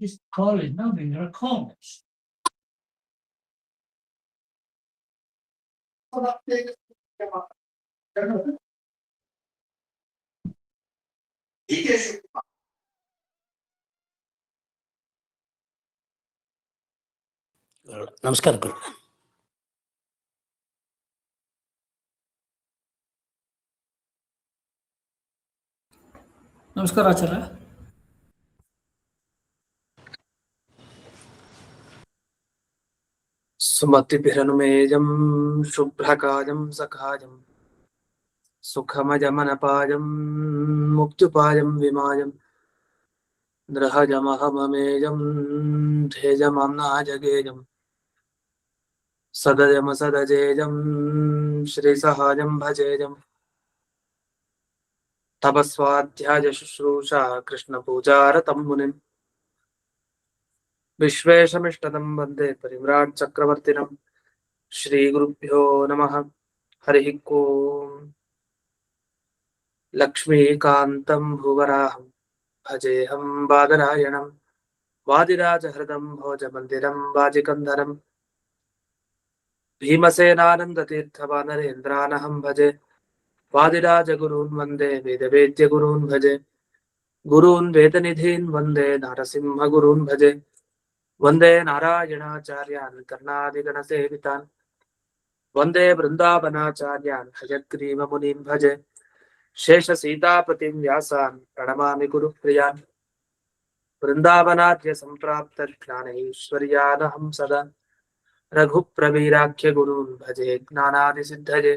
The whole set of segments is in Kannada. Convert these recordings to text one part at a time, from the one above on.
This call is now being recorded. ನಮಸ್ಕಾರ ಗುರು. ನಮಸ್ಕಾರ ಆಚಾರ್ಯ. ಸುಮತಿಭಿರನುಮೇಜಂ ಶುಭ್ರಕಾಜಂ ಸಖಾಜಂ ಸುಖಮಜಮನಪಾಜಂ ಮುಕ್ತ್ಯುಪಾಯಂ ವಿಮಾಜಂ ನೃಹಜಮಹಮಮೇಜಂ ಧೇಜಮಾಮ್ನಾಜಗೇಜಂ ಸದಜಮಸದಜೇಜಂ ಶ್ರೀಸಹಾಜಂ ಭಜೇಜಂ ತಪಸ್ವಾಧ್ಯಾಯ ಶುಶ್ರೂಷಾ ಕೃಷ್ಣಪೂಜಾರತಂ ಮುನಿಂ ವಿಶ್ವೇಶಮಿಷ್ಟದಂ ವಂದೇ ಪರಿವ್ರಾಟ್ ಚಕ್ರವರ್ತಿನಂ. ಶ್ರೀ ಗುರುಭ್ಯೋ ನಮಃ. ಹರಿ ಓಂ. ಲಕ್ಷ್ಮೀಕಾಂತಂ ಭುವರಾಹಂ ಭಜೇಹಂ ಬಾದರಾಯಣಂ ವಾದಿರಾಜಹೃದಂ ಭೋಜಮಂದಿರಂ ವಾಜಿಕಂಧರಂ ಭೀಮಸೇನಾನಂದತೀರ್ಥವಾನರೇಂದ್ರಾನಹಂ ಭಜೆ ವಾದಿರಾಜಗುರೂನ್ ವಂದೇ ವೇದವೇದ್ಯಗುರೂನ್ ಭಜೆ ಗುರೂನ್ ವೇದನಿಧೀನ್ ವಂದೇ ನಾರಸಿಂಹಗುರೂನ್ ಭಜೆ ವಂದೇ ನಾರಾಯಣಾಚಾರ್ಯಾನ್ ಕರ್ಣಾದಿಗಣಸೇವಿತಾನ್ ವಂದೇ ಬೃಂದಾವನಾಚಾರ್ಯಾನ್ ಹಯಗ್ರೀವ ಮುನೀನ್ ಭಜೆ ಶೇಷ ಸೀತಾಪತಿಂ ವ್ಯಾಸಾನ್ ಪ್ರಣಮಾಮಿ ಗುರುಪ್ರಿಯಾನ್ ಬೃಂದಾವನಾದ್ಯ ಸಂಪ್ರಾಪ್ತ ಜ್ಞಾನೈಶ್ವರ್ಯಾನಹಂ ಸದಾ ರಘುಪ್ರವೀರಾಖ್ಯ ಗುರೂನ್ ಭಜೆ ಜ್ಞಾನಾದಿ ಸಿದ್ಧಜೆ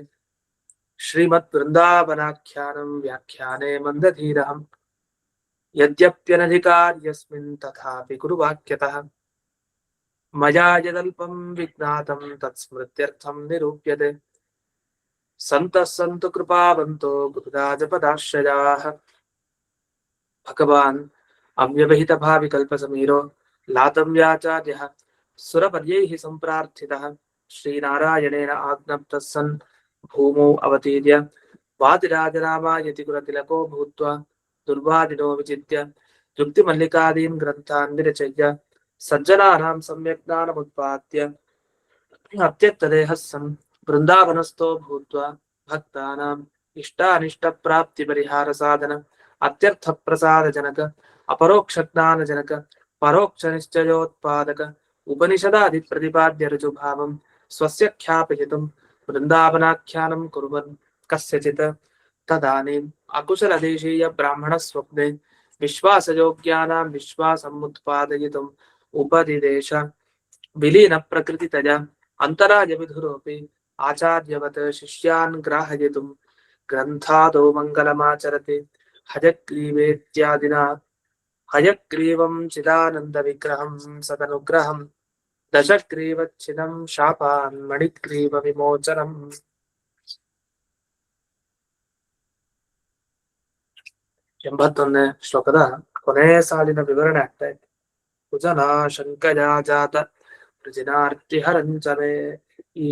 ಶ್ರೀಮದ್ ವೃಂದಾವನಾಖ್ಯಾನಂ ವ್ಯಾಖ್ಯಾನೆ ಮಂದಧೀರಹಂ ಯದ್ಯಪ್ಯನಧಿಕಾರ್ಯಸ್ಮಿನ್ ತಥಾಪಿ ಗುರುವಾಕ್ಯತಃ ಮಯಾ ಯದಲ್ಪಂ ವಿಜ್ಞಾತಂ ತತ್ಸ್ಮೃತ್ಯರ್ಥಂ ನಿರೂಪ್ಯತೆ. ಸಂತಃ ಸಂತು ಕೃಪಾವಂತೋ ಗುರುರಾಜಪದಾಶ್ರಯಾಃ. ಭಗವಾನ್ ಅವ್ಯವಹಿತ ಭಾವಿಕಲ್ಪ ಸಮೀರೋ ಲಾತಂ ವ್ಯಾಚಾರ್ಯಃ ಸುರಪರ್ಯೈಃ ಸಂಪ್ರಾರ್ಥಿತಃ ಶ್ರೀನಾರಾಯಣೇನ ಆಜ್ಞಪ್ತಃ ಸನ್ ಭೂಮೌ ಅವತೀರ್ಯ ವಾದಿರಾಜನಾಮಾಯತಿ ಕುಲತಿಲಕೋ ಭೂತ್ವಾ ದುರ್ವಾದಿನೋ ವಿಚಿತ್ಯ ಯುಕ್ತಿಮಲ್ಲಿಕಾದೀನ್ ಗ್ರಂಥಾನ್ ವಿರಚಯ್ಯ ಸಜ್ಜನಾನಾಂ ಸಮ್ಯಕ್ ಜ್ಞಾನಮುತ್ಪಾದ್ಯ ಅತ್ಯತ್ತದೇಹಃ ಸನ್ ವೃಂದಾವನಸ್ಥೋ ಭೂತ್ವಾ ಭಕ್ತಾನಾಂ ಇಷ್ಟಾನಿಷ್ಟ ಪ್ರಾಪ್ತಿ ಪರಿಹಾರ ಸಾಧನ ಅತ್ಯರ್ಥ ಪ್ರಸಾದ ಜನಕ ಅಪರೋಕ್ಷ ಜ್ಞಾನ ಜನಕ ಪರೋಕ್ಷ ನಿಶ್ಚಯೋತ್ಪಾದಕ ಉಪನಿಷದಾದಿ ಪ್ರತಿಪಾದ್ಯ ರುಜುಭಾವಂ ಸ್ವಸ್ಯ ಖ್ಯಾಪಯಿತುಂ ವೃಂದಾವನಾಖ್ಯಾನಂ ಕುರ್ವನ್ ಕಸ್ಯಚಿತ್ ತದಾನೀಂ ಅಕುಶಲ ದೇಶೀಯ ಬ್ರಾಹ್ಮಣ ಸ್ವಪ್ನೆ ವಿಶ್ವಾಸಯೋಗ್ಯಾನಾಂ ವಿಶ್ವಾಸಂ ಉತ್ಪಾದಯಿತುಂ ಉಪದಿದೇಶ ವಿಲೀನ ಪ್ರಕೃತಿತಯ ಅಂತರಾಯ ವಿಧುರೋಪಿ ಆಚಾರ್ಯವತ್ ಶಿಷ್ಯಾನ್ ಗ್ರಾಹಯಿತುಂ ಗ್ರಂಥಾದೋ ಮಂಗಲಮಾಚರತಿ ಹಯಗ್ರೀವೇತ್ಯಾದಿನ ಹಯಗ್ರೀವಂ ಚಿದಾನಂದ ವಿಗ್ರಹಂ ಸದನುಗ್ರಹಂ ದಶಗ್ರೀವಚ್ಛಿದಂ ಶಾಪಾನ್ ಮಣಿಗ್ರೀವ ವಿಮೋಚನಂ. 81ನೇ ಶ್ಲೋಕದ ಕೊನೆಯ ಸಾಲಿನ ವಿವರಣೆ ಆಗ್ತಾ ಇದೆ. ಕುಜನಾ ಶಂಕಜಾ ಜಾತ ವೃಜಿನಾರ್ತಿಹರಂಚನೆ ಈ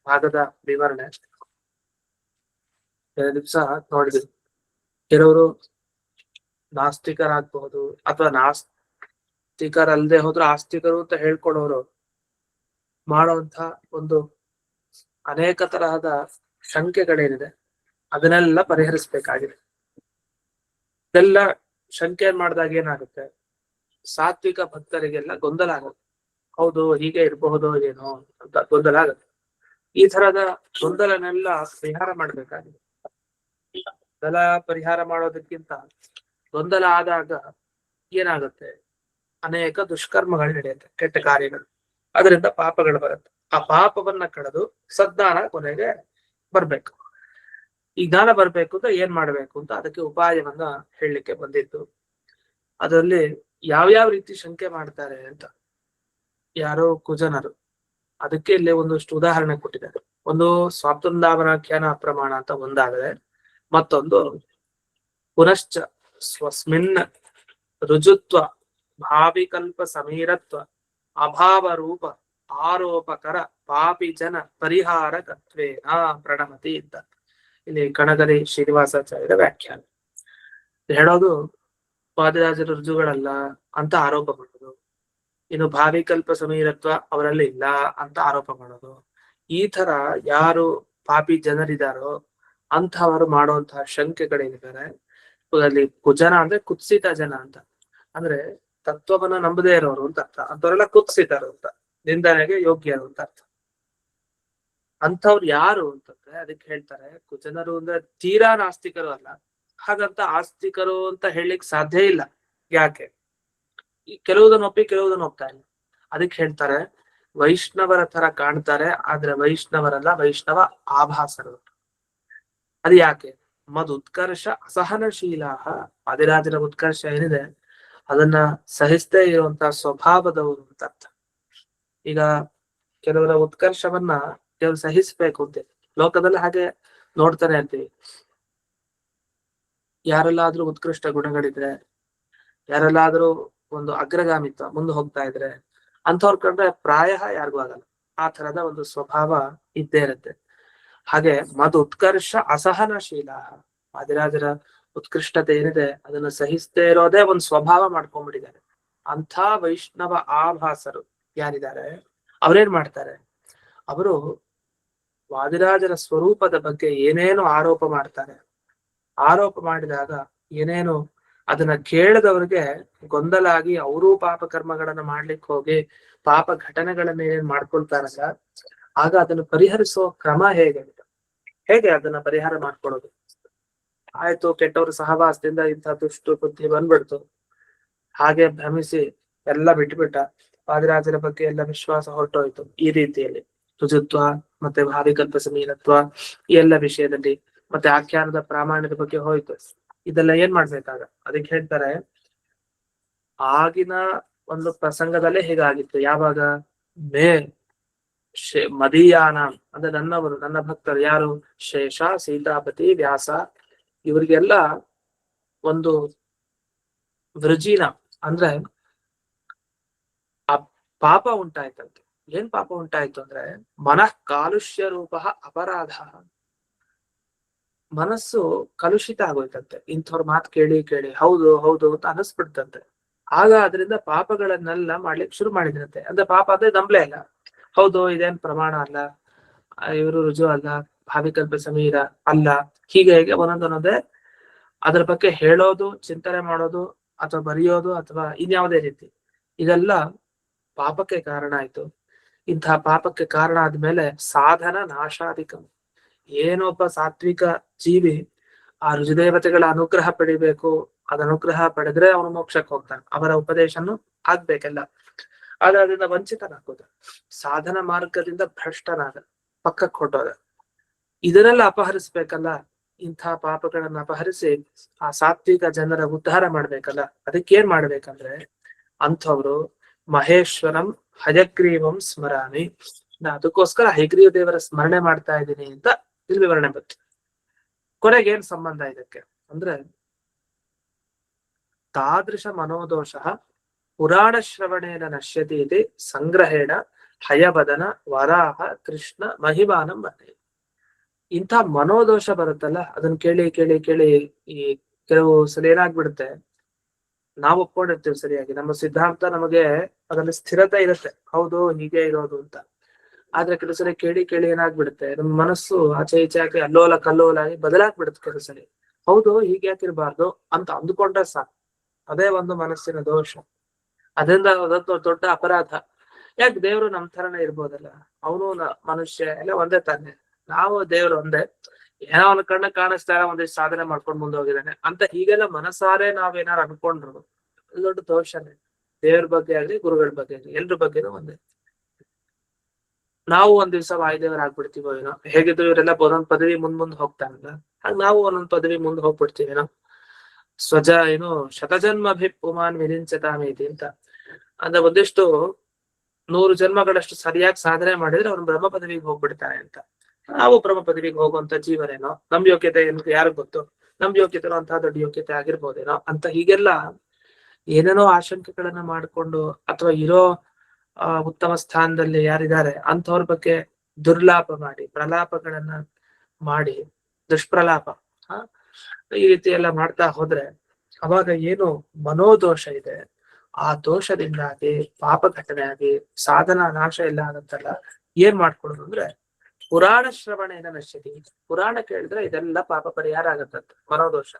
ಭಾಗದ ವಿವರಣೆ ದಿವಸ ನೋಡಿದ್ವಿ. ಕೆಲವರು ನಾಸ್ತಿಕರಾಗಬಹುದು ಅಥವಾ ನಾಸ್ತಿಕರಲ್ಲದೆ ಹೋದ್ರು ಆಸ್ತಿಕರು ಅಂತ ಹೇಳ್ಕೊಡೋರು ಮಾಡುವಂತ ಒಂದು ಅನೇಕ ತರಹದ ಶಂಕೆಗಳೇನಿದೆ ಅದನ್ನೆಲ್ಲ ಪರಿಹರಿಸಬೇಕಾಗಿದೆ. ಇದೆಲ್ಲ ಶಂಕೆ ಮಾಡಿದಾಗ ಏನಾಗುತ್ತೆ, ಸಾತ್ವಿಕ ಭಕ್ತರಿಗೆಲ್ಲ ಗೊಂದಲ ಆಗುತ್ತೆ. ಹೌದು ಹೀಗೆ ಇರಬಹುದು ಏನೋ ಅಂತ ಗೊಂದಲ ಆಗುತ್ತೆ. ಈ ತರದ ಗೊಂದಲನೆಲ್ಲ ಪರಿಹಾರ ಮಾಡ್ಬೇಕಾಗಿದೆ. ಗೊಂದಲ ಪರಿಹಾರ ಮಾಡೋದಕ್ಕಿಂತ ಗೊಂದಲ ಆದಾಗ ಏನಾಗುತ್ತೆ, ಅನೇಕ ದುಷ್ಕರ್ಮಗಳು ನಡೆಯುತ್ತೆ, ಕೆಟ್ಟ ಕಾರ್ಯಗಳು, ಅದರಿಂದ ಪಾಪಗಳು ಬರುತ್ತೆ. ಆ ಪಾಪವನ್ನ ಕಳೆದು ಸಜ್ಞಾನ ಕೊನೆಗೆ ಬರ್ಬೇಕು. ಈ ಜ್ಞಾನ ಬರ್ಬೇಕು ಅಂತ ಏನ್ ಮಾಡ್ಬೇಕು ಅಂತ ಅದಕ್ಕೆ ಉಪಾಯವನ್ನ ಹೇಳಲಿಕ್ಕೆ ಬಂದಿತ್ತು. ಅದರಲ್ಲಿ ಯಾವ್ಯಾವ ರೀತಿ ಶಂಕೆ ಮಾಡ್ತಾರೆ ಅಂತ ಯಾರೋ ಕುಜನರು, ಅದಕ್ಕೆ ಇಲ್ಲಿ ಒಂದಷ್ಟು ಉದಾಹರಣೆ ಕೊಟ್ಟಿದ್ದಾರೆ. ಒಂದು ಸ್ವಾತಂತ್ರ್ಯಾಖ್ಯಾನ ಅಪ್ರಮಾಣ ಅಂತ ಒಂದಾದರೆ, ಮತ್ತೊಂದು ಪುನಶ್ಚ ಸ್ವಸ್ಮಿನ್ ರುಜುತ್ವ ಭಾವಿಕಲ್ಪ ಸಮೀರತ್ವ ಅಭಾವ ರೂಪ ಆರೋಪಕರ ಪಾಪಿ ಜನ ಪರಿಹಾರಕತ್ವೇನ ಪ್ರಣಮತಿ ಅಂತ ಇಲ್ಲಿ ಕಣಗರಿ ಶ್ರೀನಿವಾಸಾಚಾರ್ಯರ ವ್ಯಾಖ್ಯಾನ ಹೇಳೋದು. ವಾದಿರಾಜರ ರುಜುಗಳಲ್ಲ ಅಂತ ಆರೋಪ ಮಾಡೋದು, ಇನ್ನು ಭಾವಿಕಲ್ಪ ಸಮೀರತ್ವ ಅವರಲ್ಲಿ ಇಲ್ಲ ಅಂತ ಆರೋಪ ಮಾಡೋದು. ಈ ತರ ಯಾರು ಪಾಪಿ ಜನರಿದಾರೋ ಅಂಥವರು ಮಾಡುವಂತಹ ಶಂಕೆಗಳೇನಿದ್ದಾರೆ, ಅಲ್ಲಿ ಕುಜನ ಅಂದ್ರೆ ಕುತ್ಸಿತ ಜನ ಅಂತ, ಅಂದ್ರೆ ತತ್ವವನ್ನ ನಂಬದೇ ಇರೋರು ಅಂತ ಅರ್ಥ. ಅಂತವರೆಲ್ಲ ಕುತ್ಸಿತರು ಅಂತ, ನಿಂದನೆಗೆ ಯೋಗ್ಯರು ಅಂತ ಅರ್ಥ. ಅಂಥವ್ರು ಯಾರು ಅಂತಂದ್ರೆ ಅದಕ್ಕೆ ಹೇಳ್ತಾರೆ, ಕುಜನರು ಅಂದ್ರೆ ತೀರಾ ನಾಸ್ತಿಕರು ಅಲ್ಲ, ಹಾಗಂತ ಆಸ್ತಿಕರು ಅಂತ ಹೇಳಲಿಕ್ಕೆ ಸಾಧ್ಯ ಇಲ್ಲ. ಯಾಕೆ? ಕೆಲವುದನ್ನ ಒಪ್ಪಿ ಕೆಲವುದನ್ನ ಒಪ್ತಾ ಇಲ್ಲ. ಅದಕ್ಕೆ ಹೇಳ್ತಾರೆ ವೈಷ್ಣವರ ತರ ಕಾಣ್ತಾರೆ, ಆದ್ರೆ ವೈಷ್ಣವರಲ್ಲ, ವೈಷ್ಣವ ಆಭಾಸರು. ಅದು ಯಾಕೆ? ಮದ್ ಉತ್ಕರ್ಷ ಅಸಹನಶೀಲ, ಆದಿರಾಜರ ಉತ್ಕರ್ಷ ಏನಿದೆ ಅದನ್ನ ಸಹಿಸದೇ ಇರುವಂತಹ ಸ್ವಭಾವದವರು ಅಂತ ಅರ್ಥ. ಈಗ ಕೆಲವರ ಉತ್ಕರ್ಷವನ್ನ ಕೆಲವರು ಸಹಿಸ್ಬೇಕು ಅಂತ ಲೋಕದಲ್ಲಿ ಹಾಗೆ ನೋಡ್ತಾನೆ ಇರ್ತೀವಿ. ಯಾರೆಲ್ಲಾದ್ರೂ ಉತ್ಕೃಷ್ಟ ಗುಣಗಳಿದ್ರೆ, ಯಾರೆಲ್ಲಾದ್ರೂ ಒಂದು ಅಗ್ರಗಾಮಿತ್ವ ಮುಂದೆ ಹೋಗ್ತಾ ಇದ್ರೆ ಅಂಥವ್ರ ಕಂಡ್ರೆ ಪ್ರಾಯ ಯಾರಿಗೂ ಆಗಲ್ಲ. ಆ ತರದ ಒಂದು ಸ್ವಭಾವ ಇದ್ದೇ ಇರುತ್ತೆ. ಹಾಗೆ ಮದ್ ಉತ್ಕರ್ಷ ಅಸಹನಶೀಲ, ಆದಿರಾಜರ ಉತ್ಕೃಷ್ಟತೆ ಏನಿದೆ ಅದನ್ನು ಸಹಿಸದೇ ಇರೋದೇ ಒಂದು ಸ್ವಭಾವ ಮಾಡ್ಕೊಂಡ್ಬಿಟ್ಟಿದ್ದಾರೆ. ಅಂಥ ವೈಷ್ಣವ ಆಭಾಸರು ಯಾರಿದ್ದಾರೆ ಅವ್ರೇನ್ ಮಾಡ್ತಾರೆ, ಅವರು ವಾದಿರಾಜರ ಸ್ವರೂಪದ ಬಗ್ಗೆ ಏನೇನು ಆರೋಪ ಮಾಡ್ತಾರೆ. ಆರೋಪ ಮಾಡಿದಾಗ ಏನೇನು ಅದನ್ನ ಕೇಳದವ್ರಿಗೆ ಗೊಂದಲ ಆಗಿ ಅವರೂ ಪಾಪ ಕರ್ಮಗಳನ್ನ ಮಾಡ್ಲಿಕ್ಕೆ ಹೋಗಿ ಪಾಪ ಘಟನೆಗಳನ್ನ ಏನೇನ್ ಮಾಡ್ಕೊಳ್ತಾರಲ್ಲ, ಆಗ ಅದನ್ನು ಪರಿಹರಿಸೋ ಕ್ರಮ ಹೇಗೆ ಅದನ್ನ ಪರಿಹಾರ ಮಾಡ್ಕೊಡೋದು? ಆಯ್ತು, ಕೆಟ್ಟವ್ರ ಸಹವಾಸದಿಂದ ಇಂಥ ದುಷ್ಟು ಬುದ್ಧಿ ಬಂದ್ಬಿಡ್ತು, ಹಾಗೆ ಭ್ರಮಿಸಿ ಎಲ್ಲ ಬಿಟ್ಬಿಟ್ಟ, ವಾದಿರಾಜರ ಬಗ್ಗೆ ಎಲ್ಲ ವಿಶ್ವಾಸ ಹೊರಟೋಯ್ತು. ಈ ರೀತಿಯಲ್ಲಿ ರುಜುತ್ವ ಮತ್ತೆ ಭಾವಿಕಲ್ಪ ಸಮೀರತ್ವ ಈ ಎಲ್ಲ ವಿಷಯದಲ್ಲಿ ಮತ್ತೆ ಆಖ್ಯಾನದ ಪ್ರಾಮಾಣ್ಯದ ಬಗ್ಗೆ ಹೋಯ್ತು. ಇದೆಲ್ಲ ಏನ್ ಮಾಡ್ಬೇಕಾಗ? ಅದಕ್ಕೆ ಹೇಳ್ತಾರೆ, ಆಗಿನ ಒಂದು ಪ್ರಸಂಗದಲ್ಲೇ ಹೇಗಾಗಿತ್ತು. ಯಾವಾಗ? ಮದೀಯಾನ ಅಂದ್ರೆ ನನ್ನವರು, ನನ್ನ ಭಕ್ತರು ಯಾರು? ಶೇಷ, ಸೀತಾಪತಿ, ವ್ಯಾಸ, ಇವರಿಗೆಲ್ಲ ಒಂದು ವೃಜಿನ ಅಂದ್ರೆ ಆ ಪಾಪ ಉಂಟಾಯ್ತಂತೆ. ಏನ್ ಪಾಪ ಉಂಟಾಯ್ತು ಅಂದ್ರೆ ಮನಃ ಕಾಲುಷ್ಯ ರೂಪ ಅಪರಾಧ, ಮನಸ್ಸು ಕಲುಷಿತ ಆಗೋಯ್ತಂತೆ. ಇಂಥವ್ರ ಮಾತು ಕೇಳಿ ಕೇಳಿ ಹೌದು ಹೌದು ಅಂತ ಅನಿಸ್ಬಿಡ್ತಂತೆ. ಆಗ ಅದರಿಂದ ಪಾಪಗಳನ್ನೆಲ್ಲ ಮಾಡ್ಲಿಕ್ಕೆ ಶುರು ಮಾಡಿದ್ರಂತೆ. ಅಂದ್ರೆ ಪಾಪ ಅಂದ್ರೆ ನಂಬ್ಲೇ ಇಲ್ಲ, ಹೌದು ಇದೇನ್ ಪ್ರಮಾಣ ಅಲ್ಲ, ಇವರು ರುಜು ಅಲ್ಲ, ಭಾವಿಕಲ್ಪ ಸಮೀರ ಅಲ್ಲ, ಹೀಗೆ ಒಂದೊಂದೊಂದೇ ಅದ್ರ ಬಗ್ಗೆ ಹೇಳೋದು, ಚಿಂತನೆ ಮಾಡೋದು, ಅಥವಾ ಬರೆಯೋದು, ಅಥವಾ ಇನ್ಯಾವುದೇ ರೀತಿ ಇದೆಲ್ಲ ಪಾಪಕ್ಕೆ ಕಾರಣ ಆಯ್ತು. ಇಂತಹ ಪಾಪಕ್ಕೆ ಕಾರಣ ಆದ್ಮೇಲೆ ಸಾಧನ ನಾಶಾಧಿಕ, ಏನೊಬ್ಬ ಸಾತ್ವಿಕ ಜೀವಿ ಆ ರುಜುದೇವತೆಗಳ ಅನುಗ್ರಹ ಪಡಿಬೇಕು, ಅದ ಅನುಗ್ರಹ ಪಡೆದ್ರೆ ಅವನು ಮೋಕ್ಷಕ್ಕೆ ಹೋಗ್ತಾನೆ, ಅವರ ಉಪದೇಶನು ಆಗ್ಬೇಕೆಲ್ಲ. ಆದ್ರೆ ಅದರಿಂದ ವಂಚಿತನಾಗೋದ, ಸಾಧನ ಮಾರ್ಗದಿಂದ ಭ್ರಷ್ಟನಾದ, ಪಕ್ಕಕ್ಕೆ ಹೊಟ್ಟೋದ. ಇದನ್ನೆಲ್ಲ ಅಪಹರಿಸ್ಬೇಕಲ್ಲ, ಇಂಥ ಪಾಪಗಳನ್ನ ಅಪಹರಿಸಿ ಆ ಸಾತ್ವಿಕ ಜನರ ಉದ್ಧಾರ ಮಾಡ್ಬೇಕಲ್ಲ. ಅದಕ್ಕೇನ್ ಮಾಡ್ಬೇಕಂದ್ರೆ ಅಂಥವ್ರು ಮಹೇಶ್ವರಂ ಹಯಗ್ರೀವಂ ಸ್ಮರಾಮಿ, ಅದಕ್ಕೋಸ್ಕರ ಹಯಗ್ರೀವ ದೇವರ ಸ್ಮರಣೆ ಮಾಡ್ತಾ ಇದ್ದೀನಿ ಅಂತ ಇಲ್ಲಿ ವಿವರಣೆ ಬಂತು. ಕೊನೆಗೆ ಏನ್ ಸಂಬಂಧ ಇದಕ್ಕೆ ಅಂದ್ರೆ, ತಾದೃಶ ಮನೋದೋಷ ಪುರಾಣ ಶ್ರವಣೇನ ನಶ್ಯತಿ ಇದೆ ಸಂಗ್ರಹೇಣ ಹಯವದನ ವರಾಹ ಕೃಷ್ಣ ಮಹಿಮಾನಂ ಬನ್ನಿ. ಇಂಥ ಮನೋದೋಷ ಬರುತ್ತಲ್ಲ, ಅದನ್ನ ಕೇಳಿ ಕೇಳಿ ಕೇಳಿ ಈ ಕೆಲವು ಸಲ ಏನಾಗ್ಬಿಡುತ್ತೆ, ನಾವು ಒಪ್ಕೊಂಡಿರ್ತೀವಿ ಸರಿಯಾಗಿ, ನಮ್ಮ ಸಿದ್ಧಾಂತ ನಮಗೆ ಅದರಲ್ಲಿ ಸ್ಥಿರತೆ ಇರುತ್ತೆ, ಹೌದು ಹೀಗೆ ಇರೋದು ಅಂತ. ಆದ್ರೆ ಕೆಲವು ಸಲ ಕೇಳಿ ಕೇಳಿ ಏನಾಗ್ಬಿಡುತ್ತೆ, ನಮ್ಮ ಮನಸ್ಸು ಆಚೆ ಈಚೆ ಹಾಕಿ ಅಲ್ಲೋಲ ಕಲ್ಲೋಲ ಆಗಿ ಬದಲಾಗ್ಬಿಡುತ್ತೆ. ಕೆಲವು ಸಲ ಹೌದು ಹೀಗೆ ಯಾಕಿರ್ಬಾರ್ದು ಅಂತ ಅಂದುಕೊಂಡ್ರೆ ಸಾಕು, ಅದೇ ಒಂದು ಮನಸ್ಸಿನ ದೋಷ. ಅದರಿಂದ ಅದೊಂದು ದೊಡ್ಡ ಅಪರಾಧ. ಯಾಕೆ? ದೇವ್ರು ನಮ್ ಥರನೇ ಇರ್ಬೋದಲ್ಲ, ಅವನು ಮನುಷ್ಯ ಎಲ್ಲ ಒಂದೇ ತಾನೆ, ನಾವು ದೇವ್ರು ಒಂದೇ, ಏನೋ ಅವನ ಕಣ್ಣ ಕಾಣಿಸ್ತಾರ ಒಂದಿಷ್ಟು ಸಾಧನೆ ಮಾಡ್ಕೊಂಡು ಮುಂದೆ ಹೋಗಿದ್ದಾನೆ ಅಂತ ಹೀಗೆಲ್ಲ ಮನಸಾರೆ ನಾವೇನಾರು ಅನ್ಕೊಂಡ್ರು ದೊಡ್ಡ ದೋಷನೇ. ದೇವ್ರ ಬಗ್ಗೆ ಆಗ್ಲಿ, ಗುರುಗಳ ಬಗ್ಗೆ ಆಗ್ಲಿ, ಎಲ್ರ ಬಗ್ಗೆನೂ ಒಂದೇ. ನಾವು ಒಂದ್ ದಿವ್ಸ ವಾಯುದೇವರ ಆಗ್ಬಿಡ್ತೀವೋ ಏನೋ, ಹೇಗಿದ್ರು ಇವರೆಲ್ಲ ಒಂದೊಂದ್ ಪದವಿ ಮುಂದ್ ಹೋಗ್ತಾರಲ್ಲ, ಹಾಗೆ ನಾವು ಒಂದೊಂದ್ ಪದವಿ ಮುಂದೆ ಹೋಗ್ಬಿಡ್ತೀವೇನೋ. ಶತಜನ್ಮಭಿ ಪುಮಾನ್ ವಿರಿಂಚತಾಮೀತಿ ಅಂತ, ಅಂದ್ರೆ ಒಂದಿಷ್ಟು 100 ಜನ್ಮಗಳಷ್ಟು ಸರಿಯಾಗಿ ಸಾಧನೆ ಮಾಡಿದ್ರೆ ಅವ್ನು ಬ್ರಹ್ಮ ಪದವಿಗೆ ಹೋಗ್ಬಿಡ್ತಾನೆ ಅಂತ. ನಾವು ಬ್ರಹ್ಮ ಪದವಿಗೆ ಹೋಗುವಂತ ಜೀವನೇನೋ, ನಮ್ ಯೋಗ್ಯತೆ ಯಾರಿಗ್ ಗೊತ್ತು, ನಮ್ ಯೋಗ್ಯತೆ ಅಂತಹ ದೊಡ್ಡ ಯೋಗ್ಯತೆ ಆಗಿರ್ಬೋದೇನೋ ಅಂತ ಹೀಗೆಲ್ಲ ಏನೇನೋ ಆಶಂಕೆಗಳನ್ನ ಮಾಡ್ಕೊಂಡು, ಅಥವಾ ಇರೋ ಉತ್ತಮ ಸ್ಥಾನದಲ್ಲಿ ಯಾರಿದ್ದಾರೆ ಅಂಥವ್ರ ಬಗ್ಗೆ ದುರ್ಲಾಪ ಮಾಡಿ, ಪ್ರಲಾಪಗಳನ್ನ ಮಾಡಿ, ದುಷ್ಪ್ರಲಾಪ ಈ ರೀತಿ ಎಲ್ಲ ಮಾಡ್ತಾ ಹೋದ್ರೆ ಅವಾಗ ಏನು ಮನೋದೋಷ ಇದೆ ಆ ದೋಷದಿಂದಾಗಿ ಪಾಪ ಘಟನೆ ಆಗಿ ಸಾಧನ ನಾಶ ಎಲ್ಲ ಆಗತ್ತಲ್ಲ, ಏನ್ ಮಾಡ್ಕೊಡೋದು ಅಂದ್ರೆ ಪುರಾಣ ಶ್ರವಣೇನ ನಶ್ಯತಿ. ಪುರಾಣ ಕೇಳಿದ್ರೆ ಇದೆಲ್ಲ ಪಾಪ ಪರಿಹಾರ ಆಗತ್ತಂತ, ಮನೋದೋಷ.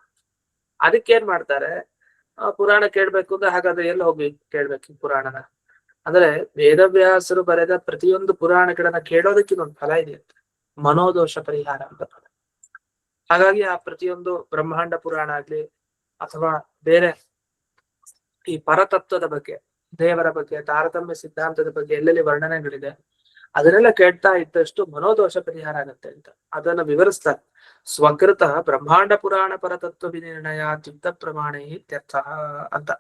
ಅದಕ್ಕೇನ್ ಮಾಡ್ತಾರೆ, ಪುರಾಣ ಕೇಳ್ಬೇಕು ಅಂದ್ರೆ ಹಾಗಾದ್ರೆ ಎಲ್ಲಿ ಹೋಗಿ ಕೇಳ್ಬೇಕು ಪುರಾಣನ? ಅಂದ್ರೆ ವೇದವ್ಯಾಸರು ಬರೆದ ಪ್ರತಿಯೊಂದು ಪುರಾಣಗಳನ್ನ ಕೇಳೋದಕ್ಕಿನ್ನೊಂದು ಫಲ ಇದೆಯಂತೆ, ಮನೋದೋಷ ಪರಿಹಾರ ಅಂತ. ಹಾಗಾಗಿ ಆ ಪ್ರತಿಯೊಂದು ಬ್ರಹ್ಮಾಂಡ ಪುರಾಣ ಆಗ್ಲಿ ಅಥವಾ ಬೇರೆ ಈ ಪರತತ್ವದ ಬಗ್ಗೆ, ದೇವರ ಬಗ್ಗೆ, ತಾರತಮ್ಯ ಸಿದ್ಧಾಂತದ ಬಗ್ಗೆ ಎಲ್ಲೆಲ್ಲಿ ವರ್ಣನೆಗಳಿದೆ ಅದನ್ನೆಲ್ಲ ಕೇಳ್ತಾ ಇದ್ದಷ್ಟು ಮನೋದೋಷ ಪರಿಹಾರ ಆಗತ್ತೆ ಅಂತ ಅದನ್ನ ವಿವರಿಸ್ತಾರೆ. ಸ್ವಕೃತ ಬ್ರಹ್ಮಾಂಡ ಪುರಾಣ ಪರತತ್ವ ವಿನಿರ್ಣಯ ಚಿತ್ತ ಪ್ರಮಾಣೇ ಇತ್ಯರ್ಥ ಅಂತ.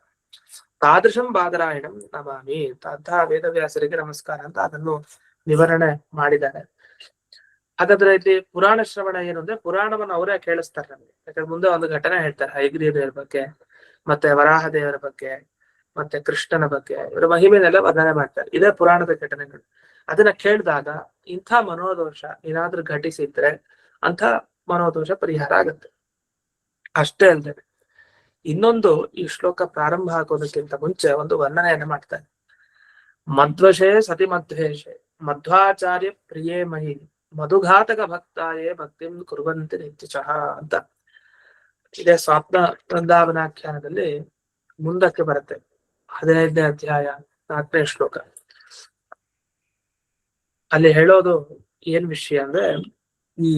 ತಾದೃಶಂ ಬಾದರಾಯಣಂ ನಮಾಮಿ. ಅಂತಹ ವೇದವ್ಯಾಸರಿಗೆ ನಮಸ್ಕಾರ ಅಂತ ಅದನ್ನು ವಿವರಣೆ ಮಾಡಿದ್ದಾರೆ. ಹಾಗಾದ್ರೆ ಇಲ್ಲಿ ಪುರಾಣ ಶ್ರವಣ ಏನು ಅಂದ್ರೆ ಪುರಾಣವನ್ನು ಅವರೇ ಕೇಳಿಸ್ತಾರೆ ನಮ್ಗೆ. ಯಾಕಂದ್ರೆ ಮುಂದೆ ಒಂದು ಘಟನೆ ಹೇಳ್ತಾರೆ ಹಯಗ್ರೀವ ದೇವರ ಬಗ್ಗೆ, ಮತ್ತೆ ವರಾಹ ದೇವರ ಬಗ್ಗೆ, ಮತ್ತೆ ಕೃಷ್ಣನ ಬಗ್ಗೆ, ಇವರ ಮಹಿಮೆನೆಲ್ಲ ವರ್ಣನೆ ಮಾಡ್ತಾರೆ. ಇದೇ ಪುರಾಣದ ಘಟನೆಗಳು. ಅದನ್ನ ಕೇಳಿದಾಗ ಇಂಥ ಮನೋದೋಷ ಏನಾದ್ರೂ ಘಟಿಸಿದ್ರೆ ಅಂಥ ಮನೋದೋಷ ಪರಿಹಾರ ಆಗುತ್ತೆ. ಅಷ್ಟೇ ಅಲ್ಲದೆ ಇನ್ನೊಂದು, ಈ ಶ್ಲೋಕ ಪ್ರಾರಂಭ ಆಗೋದಕ್ಕಿಂತ ಮುಂಚೆ ಒಂದು ವರ್ಣನೆಯನ್ನು ಮಾಡ್ತಾರೆ. ಮಧ್ವಶೇ ಸತಿ ಮಧ್ವೇಶೆ ಮಧ್ವಾಚಾರ್ಯ ಪ್ರಿಯೇ ಮಹಿ ಮಧುಘಾತಕ ಭಕ್ತಾಯೇ ಭಕ್ತಿಂ ಕುರ್ವಂತಿ ನಿತ್ಯಶಃ ಅಂತ. ಇದೇ ಸ್ವಪ್ನ ವೃಂದಾವನಾಖ್ಯಾನದಲ್ಲಿ ಮುಂದಕ್ಕೆ ಬರುತ್ತೆ, 15ನೇ ಅಧ್ಯಾಯ 4ನೇ ಶ್ಲೋಕ. ಅಲ್ಲಿ ಹೇಳೋದು ಏನ್ ವಿಷಯ ಅಂದ್ರೆ, ಈ